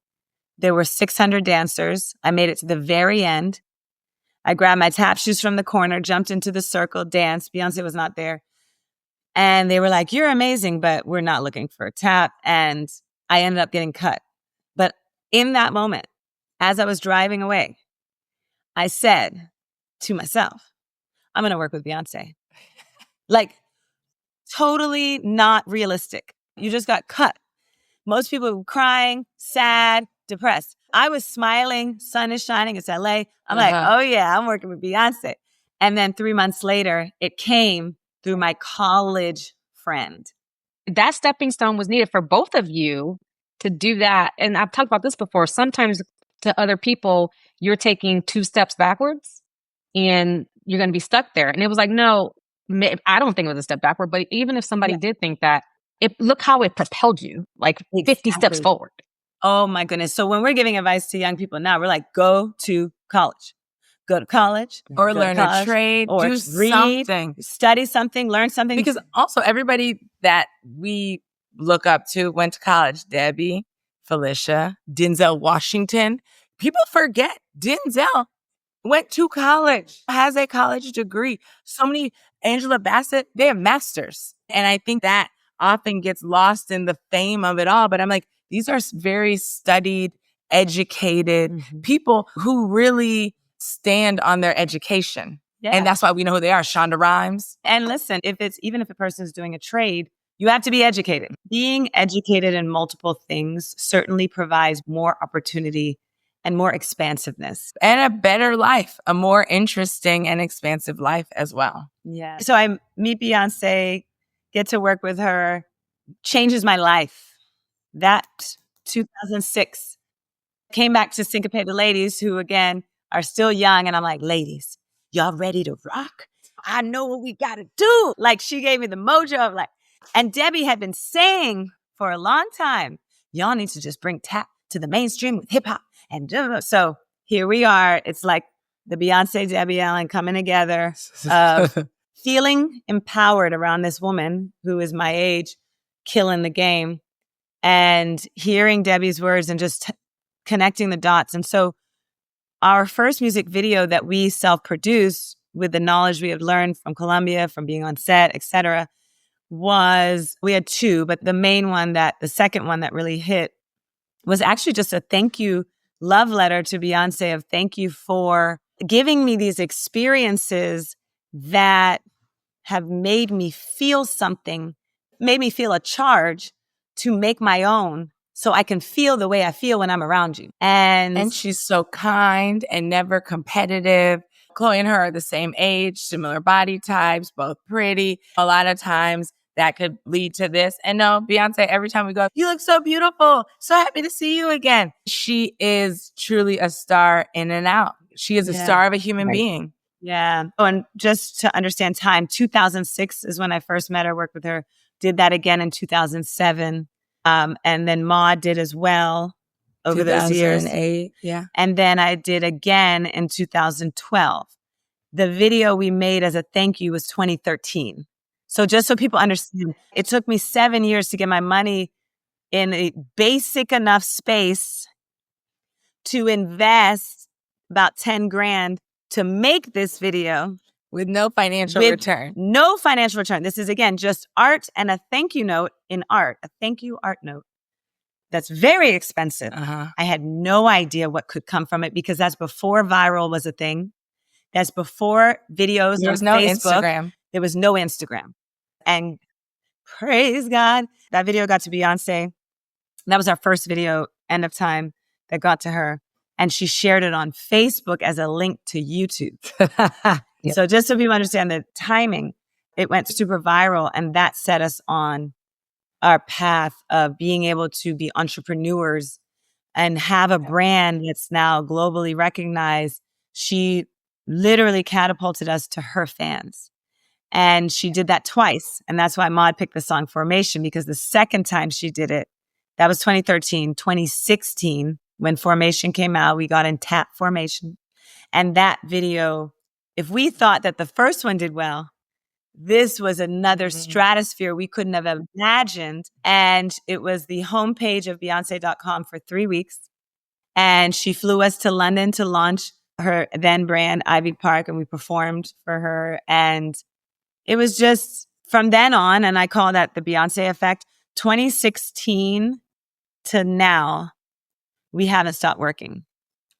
there were 600 dancers. I made it to the very end. I grabbed my tap shoes from the corner, jumped into the circle, danced. Beyoncé was not there. And they were like, you're amazing, but we're not looking for a tap. And I ended up getting cut. But in that moment, as I was driving away, I said to myself, I'm going to work with Beyoncé. Like, totally not realistic. You just got cut. Most people were crying, sad, depressed. I was smiling, sun is shining, it's LA. I'm like, oh yeah, I'm working with Beyoncé. And then 3 months later, it came through my college friend. That stepping stone was needed for both of you to do that. And I've talked about this before. Sometimes to other people, you're taking 2 steps backwards and you're going to be stuck there. And it was like, no, I don't think it was a step backward, but even if somebody did think that, look how it propelled you, like 50 steps forward. Oh my goodness. So when we're giving advice to young people now, we're like, go to college. Go to college. Or learn a trade. Or do read, something. Study something, learn something. Because also everybody that we look up to went to college. Debbie, Felicia, Denzel Washington. People forget Denzel went to college, has a college degree. So many, Angela Bassett, they have masters. And I think that often gets lost in the fame of it all. But I'm like, these are very studied, educated people who really stand on their education. Yeah. And that's why we know who they are, Shonda Rhimes. And listen, even if a person is doing a trade, you have to be educated. Being educated in multiple things certainly provides more opportunity and more expansiveness. And a better life, a more interesting and expansive life as well. Yeah. So I meet Beyoncé, get to work with her, changes my life. That 2006 came back to Syncopated ladies who, again, are still young. And I'm like, ladies, y'all ready to rock? I know what we got to do. Like, she gave me the mojo of like, and Debbie had been saying for a long time, y'all need to just bring tap to the mainstream with hip hop. And so here we are. It's like the Beyoncé, Debbie Allen coming together, feeling empowered around this woman who is my age, killing the game, and hearing Debbie's words and just connecting the dots. And so our first music video that we self-produced with the knowledge we had learned from Columbia, from being on set, etc., we had 2, but the second one that really hit was actually just a thank you love letter to Beyoncé of thank you for giving me these experiences that have made me feel something, made me feel a charge to make my own so I can feel the way I feel when I'm around you. And she's so kind and never competitive. Chloé and her are the same age, similar body types, both pretty. A lot of times that could lead to this. And no, Beyoncé, every time we go, you look so beautiful. So happy to see you again. She is truly a star in and out. She is a star of a human being. Yeah. Oh, and just to understand time, 2006 is when I first met her, worked with her, did that again in 2007. And then Maud did as well over those years. 2008, yeah. And then I did again in 2012. The video we made as a thank you was 2013. So just so people understand, it took me 7 years to get my money in a basic enough space to invest about 10 grand to make this video. With no financial return. No financial return. This is, again, just art and a thank you note in art, a thank you art note. That's very expensive. I had no idea what could come from it because that's before viral was a thing. That's before videos There was on no Facebook. Instagram. There was no Instagram. And praise God, that video got to Beyoncé. That was our first video, End of Time, that got to her. And she shared it on Facebook as a link to YouTube. Yep. So just so people understand the timing, it went super viral, and that set us on our path of being able to be entrepreneurs and have a brand that's now globally recognized. She literally catapulted us to her fans. And she did that twice. And that's why Maud picked the song Formation, because the second time she did it, that was 2013. 2016, when Formation came out, we got in Tap Formation. And that video, if we thought that the first one did well, this was another stratosphere we couldn't have imagined. And it was the homepage of Beyonce.com for 3 weeks. And she flew us to London to launch her then brand, Ivy Park, and we performed for her. And it was just from then on, and I call that the Beyonce effect, 2016 to now, we haven't stopped working.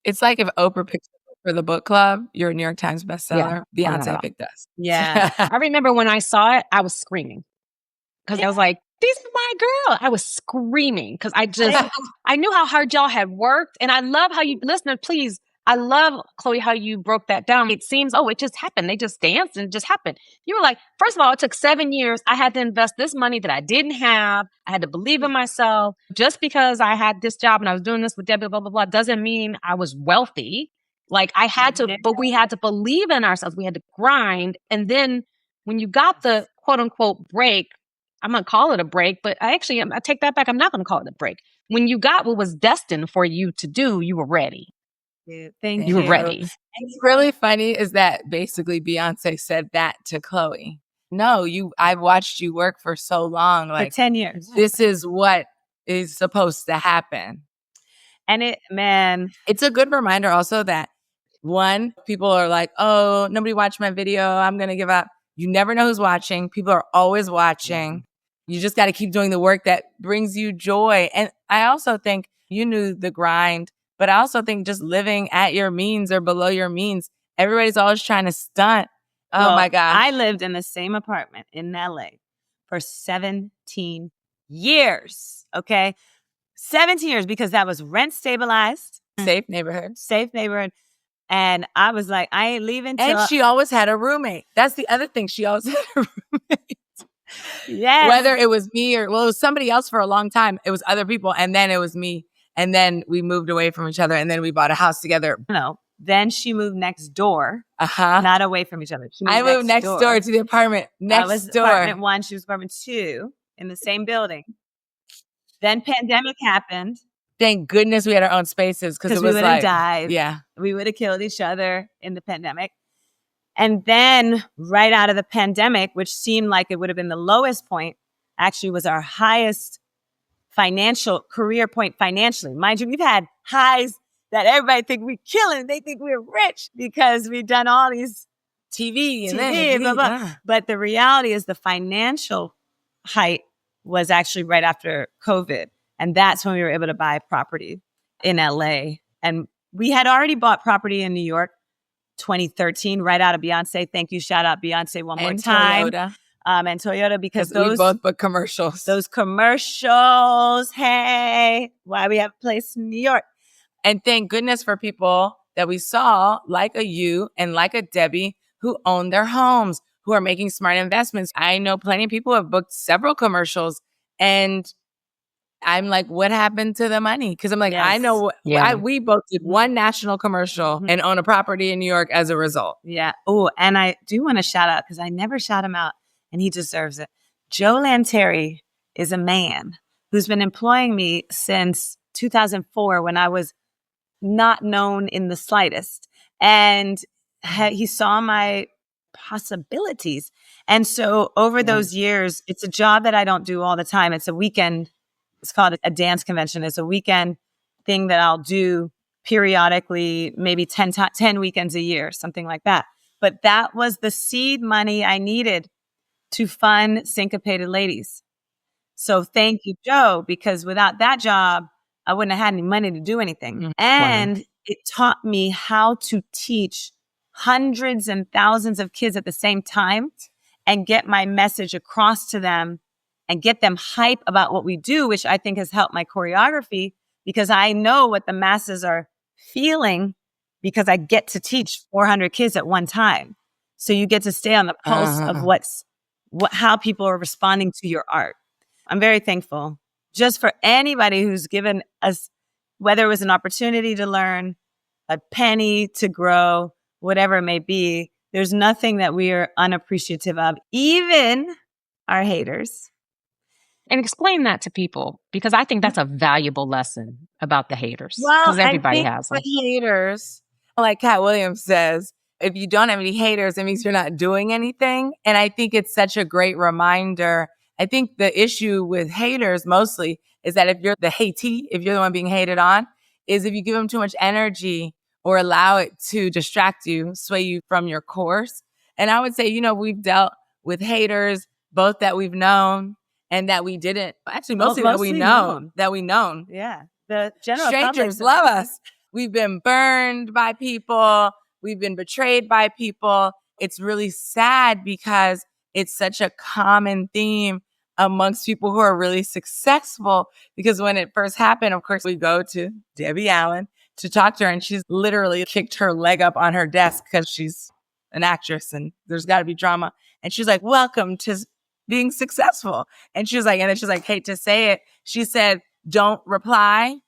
It's like if Oprah picked for the book club, you're a New York Times bestseller. Beyonce picked us. Yeah. I remember when I saw it, I was screaming because I was like, "This is my girl." I was screaming because I knew how hard y'all had worked. And I love how you, listener, please, I love, Chloé, how you broke that down. It seems, it just happened. They just danced and it just happened. You were like, first of all, it took 7 years. I had to invest this money that I didn't have. I had to believe in myself. Just because I had this job and I was doing this with Debbie, blah, blah, blah, doesn't mean I was wealthy. Like I had to, but we had to believe in ourselves. We had to grind. And then when you got the quote unquote break, I'm going to call it a break, but I take that back. I'm not going to call it a break. When you got what was destined for you to do, you were ready. Thank You you. were ready. And it's really funny is that basically Beyonce said that to Chloé. No, I've watched you work for so long. Like for 10 years. This is what is supposed to happen. And it's a good reminder also that one, people are like, oh, nobody watched my video, I'm going to give up. You never know who's watching. People are always watching. You just got to keep doing the work that brings you joy. And I also think you knew the grind, but I also think just living at your means or below your means, everybody's always trying to stunt. My God. I lived in the same apartment in LA for 17 years. Okay. 17 years because that was rent stabilized. Safe neighborhood. And I was like, I ain't leaving till... And she always had a roommate. That's the other thing. She always had a roommate. Yes. Whether it was me or, it was somebody else for a long time. It was other people. And then it was me. And then we moved away from each other. And then we bought a house together. No. Then she moved next door. Not away from each other. I moved next door to the apartment next I was door. Apartment 1. She was apartment 2 in the same building. Then pandemic happened. Thank goodness we had our own spaces because it we was would like, have died. Yeah. We would have killed each other in the pandemic. And then right out of the pandemic, which seemed like it would have been the lowest point, actually was our highest career point financially. Mind you, we've had highs that everybody think we're killing. They think we're rich because we've done all these TV and then blah, blah. But the reality is the financial height was actually right after COVID. And that's when we were able to buy property in LA. And we had already bought property in New York 2013, right out of Beyonce. Thank you. Shout out Beyonce one more time. Toyota. And Toyota, because we both book commercials. Those commercials, hey, why we have a place in New York. And thank goodness for people that we saw, like a you and like a Debbie, who own their homes, who are making smart investments. I know plenty of people have booked several commercials, and I'm like, what happened to the money? Because I'm like, Yes. I know we both did one national commercial and own a property in New York as a result. Yeah. Oh, and I do want to shout out, because I never shout him out, and he deserves it. Joe Lanteri is a man who's been employing me since 2004 when I was not known in the slightest. And he saw my possibilities. And so over those years, it's a job that I don't do all the time. It's a weekend. It's called a dance convention. It's a weekend thing that I'll do periodically, maybe 10 weekends a year, something like that. But that was the seed money I needed to fund Syncopated Ladies. So thank you, Joe, because without that job, I wouldn't have had any money to do anything. And it taught me how to teach hundreds and thousands of kids at the same time and get my message across to them and get them hype about what we do, which I think has helped my choreography because I know what the masses are feeling because I get to teach 400 kids at one time. So you get to stay on the pulse of how people are responding to your art. I'm very thankful just for anybody who's given us, whether it was an opportunity to learn, a penny to grow, whatever it may be. There's nothing that we are unappreciative of, even our haters. And explain that to people, because I think that's a valuable lesson about the haters. Well, because everybody I think has them. the haters, like Cat Williams says, if you don't have any haters, it means you're not doing anything. And I think it's such a great reminder. I think the issue with haters mostly is that if you're the hatee, if you're the one being hated on, is if you give them too much energy or allow it to distract you, sway you from your course. And I would say, we've dealt with haters, both that we've known and that we didn't. Actually, mostly that we known. Yeah. The general strangers love us. We've been burned by people. We've been betrayed by people. It's really sad because it's such a common theme amongst people who are really successful. Because when it first happened, of course, we go to Debbie Allen to talk to her, and she's literally kicked her leg up on her desk because she's an actress and there's got to be drama. And she's like, welcome to being successful. And she was like, hate to say it. She said, don't reply,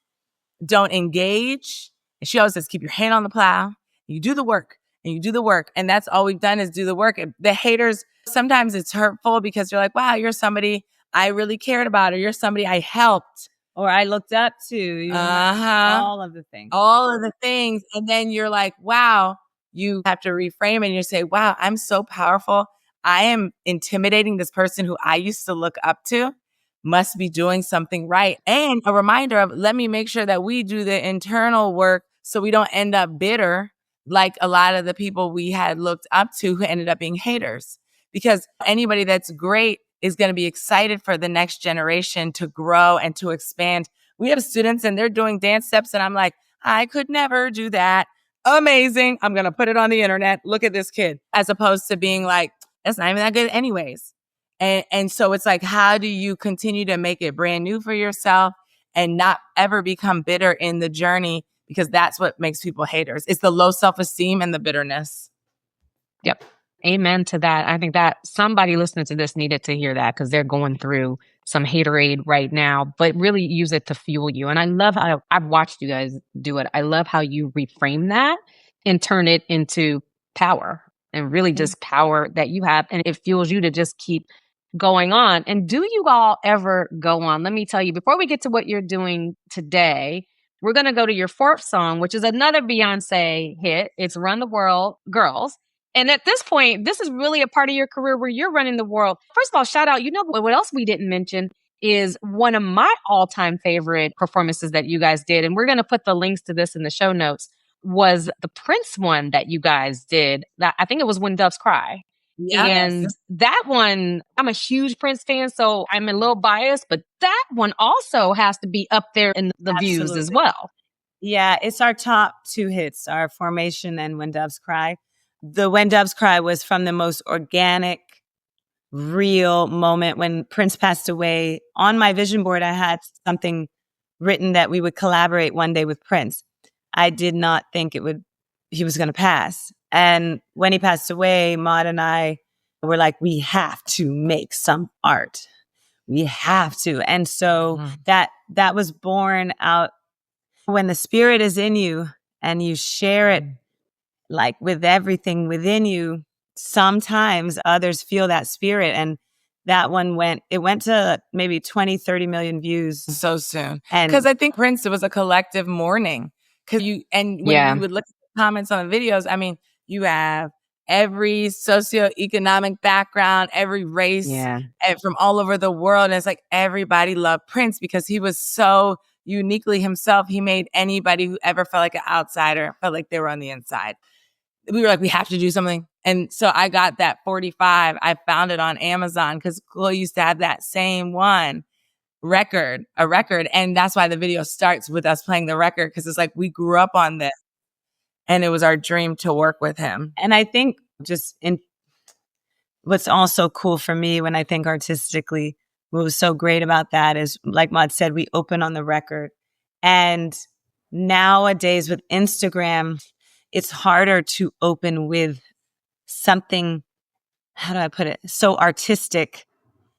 don't engage. And she always says, keep your hand on the plow. You do the work and you do the work. And that's all we've done is do the work. The haters, sometimes it's hurtful because you're like, wow, you're somebody I really cared about, or you're somebody I helped. Or I looked up to. All of the things. All of the things. And then you're like, wow, you have to reframe and you say, wow, I'm so powerful. I am intimidating this person who I used to look up to, must be doing something right. And a reminder of, let me make sure that we do the internal work so we don't end up bitter like a lot of the people we had looked up to who ended up being haters. Because anybody that's great is going to be excited for the next generation to grow and to expand. We have students and they're doing dance steps and I'm like, I could never do that. Amazing. I'm going to put it on the internet. Look at this kid. As opposed to being like, that's not even that good anyways. And so it's like, how do you continue to make it brand new for yourself and not ever become bitter in the journey? Because that's what makes people haters. It's the low self-esteem and the bitterness. Yep. Amen to that. I think that somebody listening to this needed to hear that because they're going through some haterade right now, but really use it to fuel you. And I love how I've watched you guys do it. I love how you reframe that and turn it into power and really just power that you have. And it fuels you to just keep going on. And do you all ever go on? Let me tell you, before we get to what you're doing today, we're going to go to your fourth song, which is another Beyoncé hit. It's Run the World Girls. And at this point, this is really a part of your career where you're running the world. First of all, shout out, what else we didn't mention is one of my all-time favorite performances that you guys did. And we're going to put the links to this in the show notes, was the Prince one that you guys did. I think it was When Doves Cry. Yes. And that one, I'm a huge Prince fan, so I'm a little biased, but that one also has to be up there in the views as well. Yeah, it's our top two hits, our Formation and When Doves Cry. The When Doves Cry was from the most organic, real moment when Prince passed away. On my vision board, I had something written that we would collaborate one day with Prince. I did not think he was going to pass. And when he passed away, Maud and I were like, we have to make some art. We have to. And so that was born out when the spirit is in you and you share it like with everything within you. Sometimes others feel that spirit and that one went to maybe 20, 30 million views. So soon. And because I think Prince, it was a collective mourning. When you would look at the comments on the videos, I mean, you have every socioeconomic background, every race from all over the world. And it's like everybody loved Prince because he was so uniquely himself. He made anybody who ever felt like an outsider felt like they were on the inside. We were like, we have to do something. And so I got that 45. I found it on Amazon because Chloé used to have that same one a record. And that's why the video starts with us playing the record, because it's like we grew up on this and it was our dream to work with him. And I think what's also cool for me when I think artistically, what was so great about that is, like Maud said, we open on the record. And nowadays with Instagram, it's harder to open with something, how do I put it, so artistic,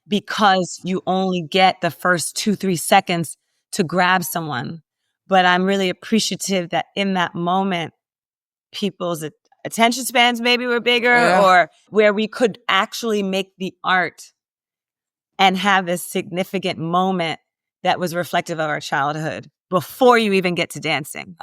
because you only get the first 2-3 seconds to grab someone. But I'm really appreciative that in that moment, people's attention spans maybe were bigger, or where we could actually make the art and have this significant moment that was reflective of our childhood before you even get to dancing.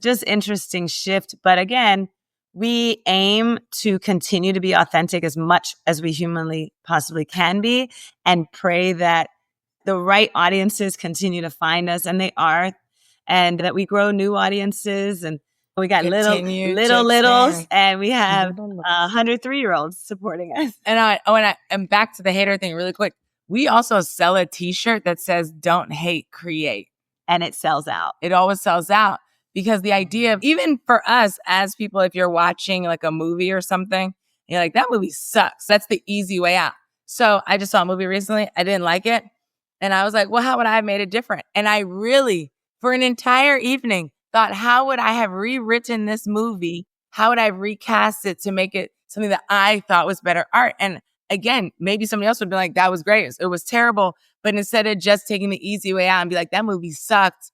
Just interesting shift. But again, we aim to continue to be authentic as much as we humanly possibly can be, and pray that the right audiences continue to find us, and they are, and that we grow new audiences. And we got littles, and we have 103-year-olds supporting us. And back to the hater thing really quick. We also sell a t-shirt that says, "Don't hate, create." And it sells out. It always sells out. Because the idea of, even for us as people, if you're watching like a movie or something, you're like, that movie sucks. That's the easy way out. So I just saw a movie recently. I didn't like it. And I was like, well, how would I have made it different? And I really, for an entire evening, thought, how would I have rewritten this movie? How would I recast it to make it something that I thought was better art? And again, maybe somebody else would be like, that was great. It was terrible. But instead of just taking the easy way out and be like, that movie sucked,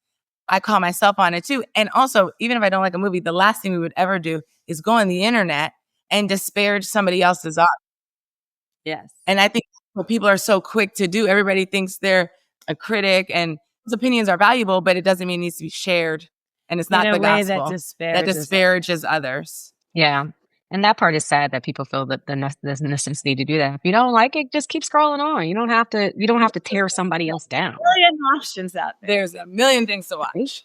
I call myself on it too. And also, even if I don't like a movie, the last thing we would ever do is go on the internet and disparage somebody else's art. Yes. And I think what people are so quick to do, everybody thinks they're a critic and those opinions are valuable, but it doesn't mean it needs to be shared. And it's not the gospel that disparages others. Yeah. And that part is sad, that people feel that the necessity to do that. If you don't like it, just keep scrolling on. You don't have to tear somebody else down. Million options out there. There's a million things to watch.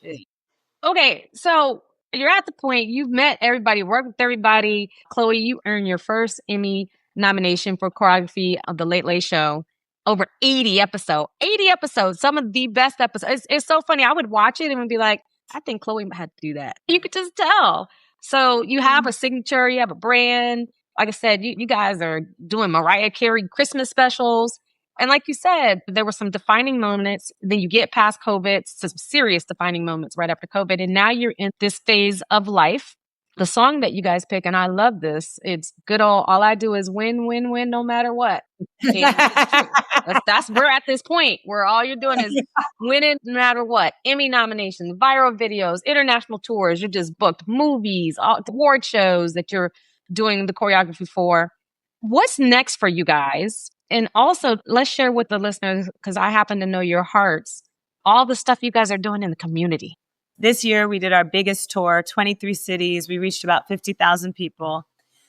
Okay, so you're at the point, you've met everybody, worked with everybody. Chloé, you earned your first Emmy nomination for choreography of The Late Late Show. Over 80 episodes. 80 episodes, some of the best episodes. It's so funny. I would watch it and would be like, I think Chloé had to do that. You could just tell. So you have a signature, you have a brand. Like I said, you guys are doing Mariah Carey Christmas specials. And like you said, there were some defining moments. Then you get past COVID, some serious defining moments right after COVID. And now you're in this phase of life. The song that you guys pick, and I love this, it's good old, all I do is win, win, win, no matter what. We're at this point where all you're doing is winning no matter what. Emmy nominations, viral videos, international tours. You just booked movies, award shows that you're doing the choreography for. What's next for you guys? And also, let's share with the listeners, because I happen to know your hearts, all the stuff you guys are doing in the community. This year, we did our biggest tour, 23 cities. We reached about 50,000 people.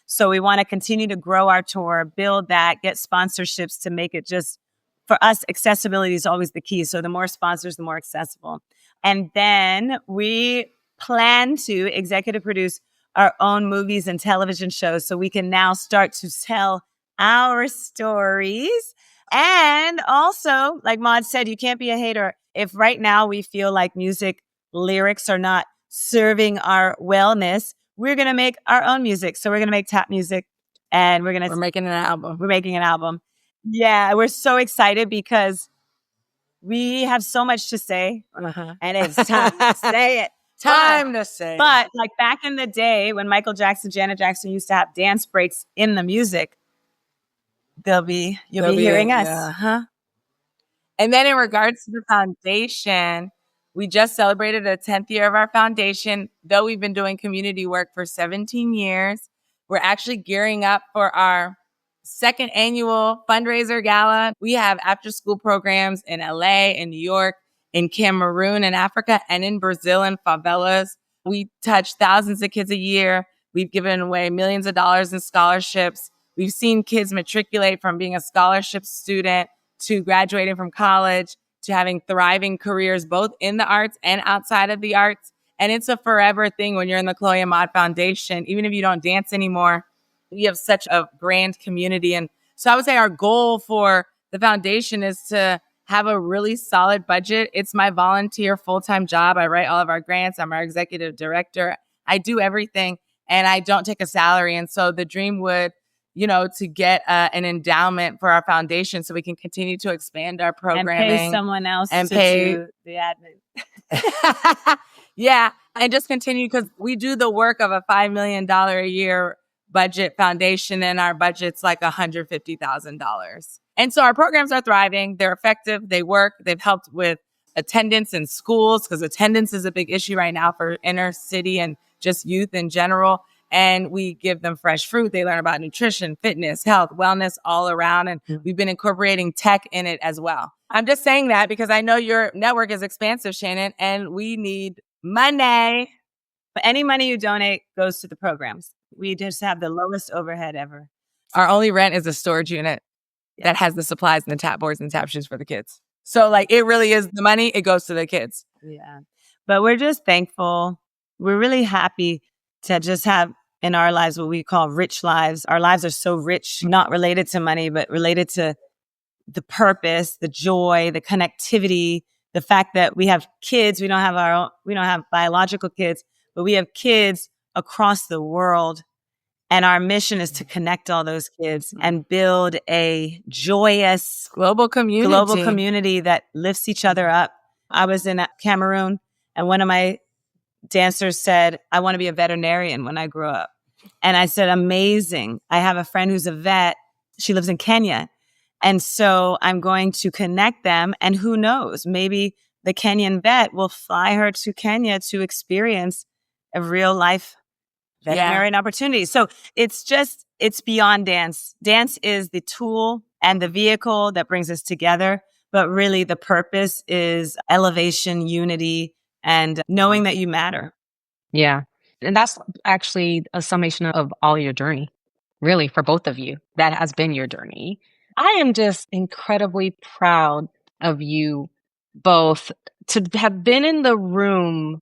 So we want to continue to grow our tour, build that, get sponsorships to make it just, for us, accessibility is always the key. So the more sponsors, the more accessible. And then we plan to executive produce our own movies and television shows so we can now start to tell our stories. And also, like Maud said, you can't be a hater. If right now we feel like music lyrics are not serving our wellness, we're going to make our own music. So we're going to make tap music, and we're making an album. We're making an album. Yeah, we're so excited because we have so much to say, and it's time to say it. Time to say. But like back in the day when Michael Jackson, Janet Jackson used to have dance breaks in the music, you'll be hearing us. And then in regards to the foundation, we just celebrated the 10th year of our foundation. Though we've been doing community work for 17 years, we're actually gearing up for our second annual fundraiser gala. We have after school programs in LA, in New York, in Cameroon, in Africa, and in Brazil, in favelas. We touch thousands of kids a year. We've given away millions of dollars in scholarships. We've seen kids matriculate from being a scholarship student to graduating from college to having thriving careers, both in the arts and outside of the arts. And it's a forever thing when you're in the Chloé and Maud Foundation. Even if you don't dance anymore, we have such a grand community. And so I would say our goal for the foundation is to have a really solid budget. It's my volunteer full-time job. I write all of our grants. I'm our executive director. I do everything and I don't take a salary. And so the dream would, to get an endowment for our foundation so we can continue to expand our programming. And pay someone else and to pay do the admin. Yeah. And just continue because we do the work of a $5 million a year budget foundation and our budget's like $150,000. And so our programs are thriving. They're effective. They work. They've helped with attendance in schools because attendance is a big issue right now for inner city and just youth in general. And we give them fresh fruit. They learn about nutrition, fitness, health, wellness all around. And we've been incorporating tech in it as well. I'm just saying that because I know your network is expansive, Shannon, and we need money. But any money you donate goes to the programs. We just have the lowest overhead ever. Our only rent is a storage unit that has the supplies and the tap boards and tap shoes for the kids. So it really is the money, it goes to the kids. Yeah. But we're just thankful. We're really happy to just have in our lives what we call rich lives. Our lives are so rich, not related to money, but related to the purpose, the joy, the connectivity, the fact that we have kids. We don't have biological kids, but we have kids across the world. And our mission is to connect all those kids and build a joyous global community that lifts each other up. I was in Cameroon and one of my dancers said, I want to be a veterinarian when I grow up. And I said, amazing. I have a friend who's a vet. She lives in Kenya. And so I'm going to connect them. And who knows, maybe the Kenyan vet will fly her to Kenya to experience a real life veterinarian opportunity. So it's beyond dance. Dance is the tool and the vehicle that brings us together. But really the purpose is elevation, unity, and knowing that you matter. Yeah. And that's actually a summation of all your journey, really, for both of you. That has been your journey. I am just incredibly proud of you both to have been in the room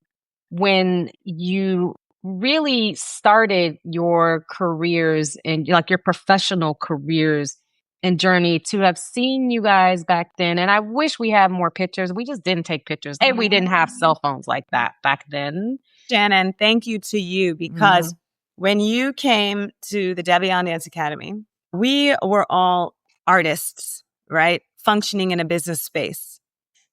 when you really started your careers and your professional careers and journey, to have seen you guys back then. And I wish we had more pictures. We just didn't take pictures. And we didn't have cell phones like that back then. Shannon, thank you to you because when you came to the Debian Dance Academy, we were all artists, right? Functioning in a business space,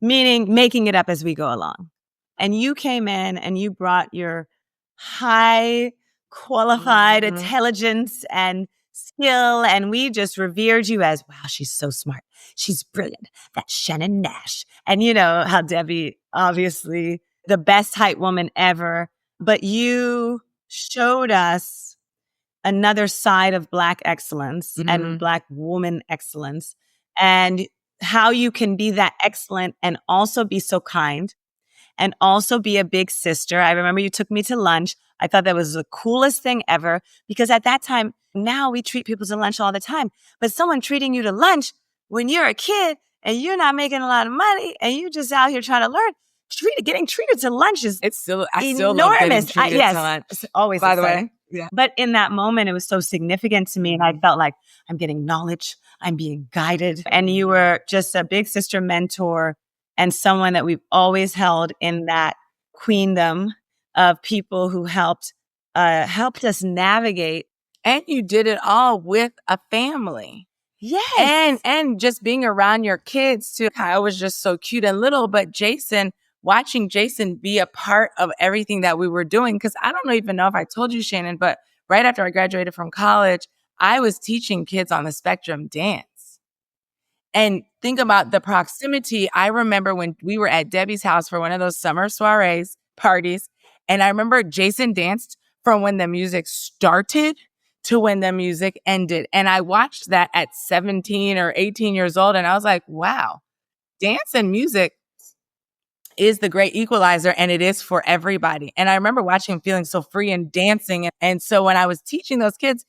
meaning making it up as we go along. And you came in and you brought your high qualified intelligence and skill. And we just revered you as, wow, she's so smart. She's brilliant. That's Shannon Nash. And you know how Debbie, obviously the best hype woman ever, but you showed us another side of Black excellence and Black woman excellence, and how you can be that excellent and also be so kind and also be a big sister. I remember you took me to lunch. I thought that was the coolest thing ever because at that time, now we treat people to lunch all the time, but someone treating you to lunch when you're a kid and you're not making a lot of money and you're just out here trying to learn, getting treated to lunch is I still love enormous. getting treated to lunch. It's always by the exciting. way. Yeah. But in that moment, it was so significant to me. And I felt like I'm getting knowledge. I'm being guided. And you were just a big sister mentor and someone that we've always held in that queendom of people who helped us navigate. And you did it all with a family. Yes. And just being around your kids too. I was just so cute and little, but watching Jason be a part of everything that we were doing. Because I don't even know if I told you, Shannon, but right after I graduated from college, I was teaching kids on the spectrum dance. And think about the proximity. I remember when we were at Debbie's house for one of those summer parties. And I remember Jason danced from when the music started to when the music ended. And I watched that at 17 or 18 years old. And I was like, wow, dance and music is the great equalizer, and it is for everybody. And I remember watching and feeling so free and dancing. And so when I was teaching those kids,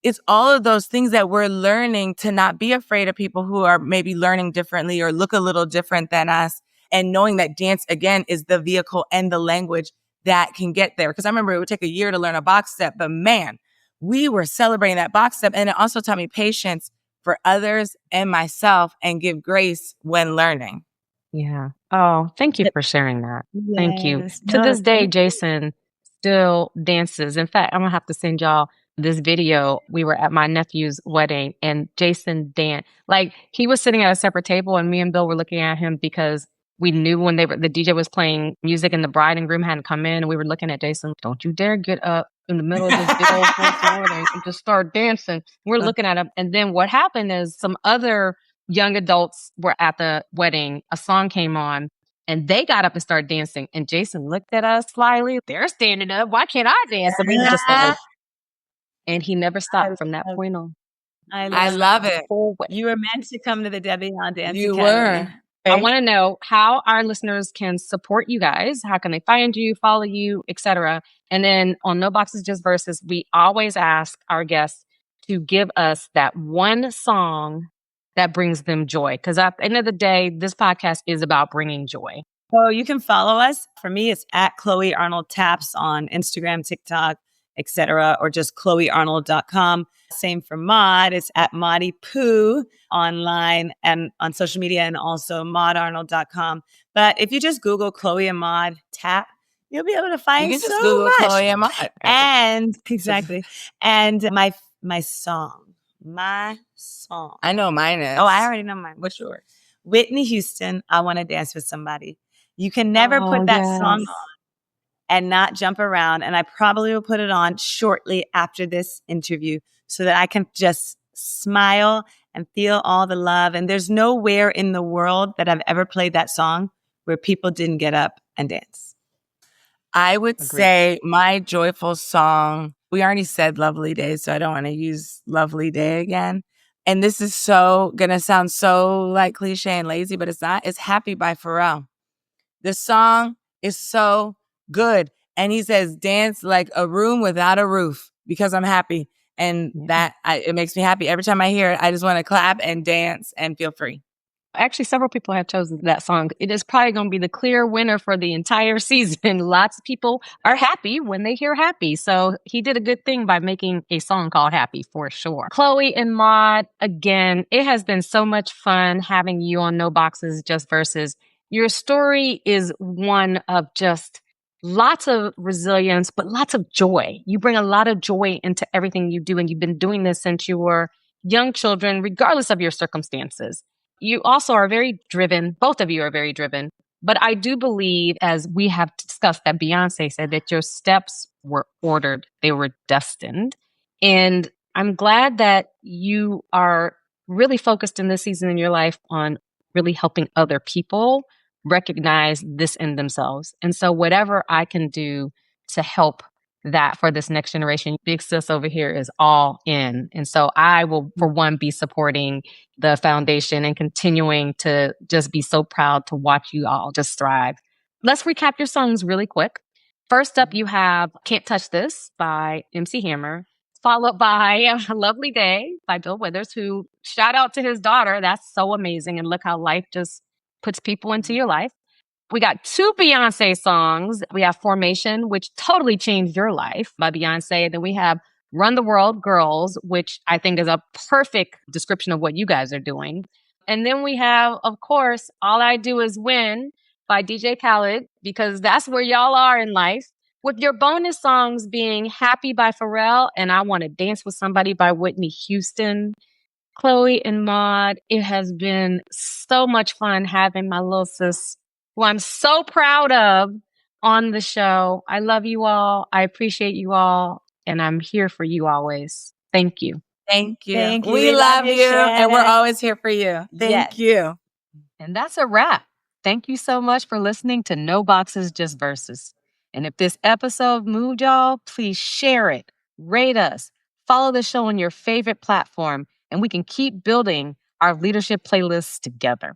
it's all of those things that we're learning to not be afraid of people who are maybe learning differently or look a little different than us. And knowing that dance, again, is the vehicle and the language that can get there. Because I remember it would take a year to learn a box step, but man, we were celebrating that box step. And it also taught me patience for others and myself and give grace when learning. Yeah. Oh, thank you for sharing that. Thank you. Yes. To No, this day, thank you. Jason still dances. In fact, I'm gonna have to send y'all this video. We were at my nephew's wedding and Jason danced. Like he was sitting at a separate table and me and Bill were looking at him because we knew when the DJ was playing music and the bride and groom hadn't come in, and we were looking at Jason. Don't you dare get up in the middle of this big old fancy wedding and just start dancing. We're looking at him. And then what happened is some other young adults were at the wedding. A song came on and they got up and started dancing. And Jason looked at us slyly. They're standing up. Why can't I dance? And we were just like, and he never stopped from that point on. I love it. You were meant to come to the Debbie on Dance You Academy. were. I want to know how our listeners can support you guys. How can they find you, follow you, etc. And then on No Boxes Just Verses, we always ask our guests to give us that one song that brings them joy. Because at the end of the day, this podcast is about bringing joy. So you can follow us. For me, it's at Chloé Arnold Taps on Instagram, TikTok, etc., or just ChloéArnold.com. Same for Maud. It's at Maudie Poo online and on social media, and also MaudArnold.com. But if you just Google Chloé and Maud Tap, you'll be able to find You can so just Google much. Chloé and Maud. And exactly. And my song. I know mine is. Oh, I already know mine. What's yours? Whitney Houston, I Want to Dance with Somebody. You can never put that song on and not jump around. And I probably will put it on shortly after this interview so that I can just smile and feel all the love. And there's nowhere in the world that I've ever played that song where people didn't get up and dance. I would say my joyful song, we already said Lovely Day, so I don't want to use Lovely Day again. And this is going to sound so like cliche and lazy, but it's not. It's Happy by Pharrell. The song is so good. And he says, dance like a room without a roof because I'm happy. And it makes me happy. Every time I hear it, I just want to clap and dance and feel free. Actually, several people have chosen that song. It is probably going to be the clear winner for the entire season. Lots of people are happy when they hear Happy. So he did a good thing by making a song called Happy for sure. Chloé and Maud, again, it has been so much fun having you on No Boxes Just Verses. Your story is one of just lots of resilience, but lots of joy. You bring a lot of joy into everything you do. And you've been doing this since you were young children, regardless of your circumstances. You also are very driven. Both of you are very driven. But I do believe, as we have discussed, that Beyoncé said that your steps were ordered. They were destined. And I'm glad that you are really focused in this season in your life on really helping other people recognize this in themselves. And so whatever I can do to help that for this next generation, Big Sis over here is all in. And so I will, for one, be supporting the foundation and continuing to just be so proud to watch you all just thrive. Let's recap your songs really quick. First up, you have Can't Touch This by MC Hammer, followed by A Lovely Day by Bill Withers, who shout out to his daughter. That's so amazing. And look how life just puts people into your life. We got two Beyoncé songs. We have Formation, which totally changed your life by Beyoncé. And then we have Run the World Girls, which I think is a perfect description of what you guys are doing. And then we have, of course, All I Do Is Win by DJ Khaled, because that's where y'all are in life. With your bonus songs being Happy by Pharrell and I Want to Dance with Somebody by Whitney Houston. Chloé and Maud, it has been so much fun having my little sis, who I'm so proud of, on the show. I love you all. I appreciate you all. And I'm here for you always. Thank you. Thank you. Thank you. We love you. And we're Shannon. always here for you. Thank Yes. you. And that's a wrap. Thank you so much for listening to No Boxes, Just Verses. And if this episode moved y'all, please share it, rate us, Follow the show on your favorite platform, and we can keep building our leadership playlists together.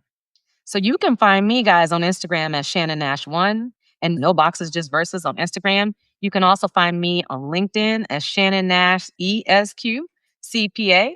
So you can find me, guys, on Instagram as Shannon Nash1 and No Boxes Just Verses on Instagram. You can also find me on LinkedIn as Shannon Nash ESQ CPA.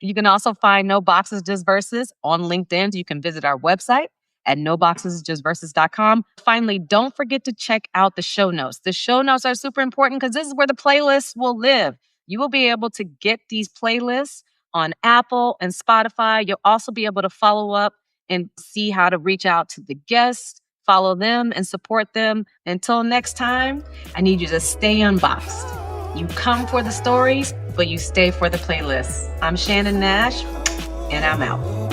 You can also find No Boxes Just Verses on LinkedIn. You can visit our website at noboxesjustverses.com. Finally, don't forget to check out the show notes. The show notes are super important because this is where the playlists will live. You will be able to get these playlists on Apple and Spotify. You'll also be able to follow up and see how to reach out to the guests, follow them, and support them. Until next time, I need you to stay unboxed. You come for the stories, but you stay for the playlists. I'm Shannon Nash, and I'm out.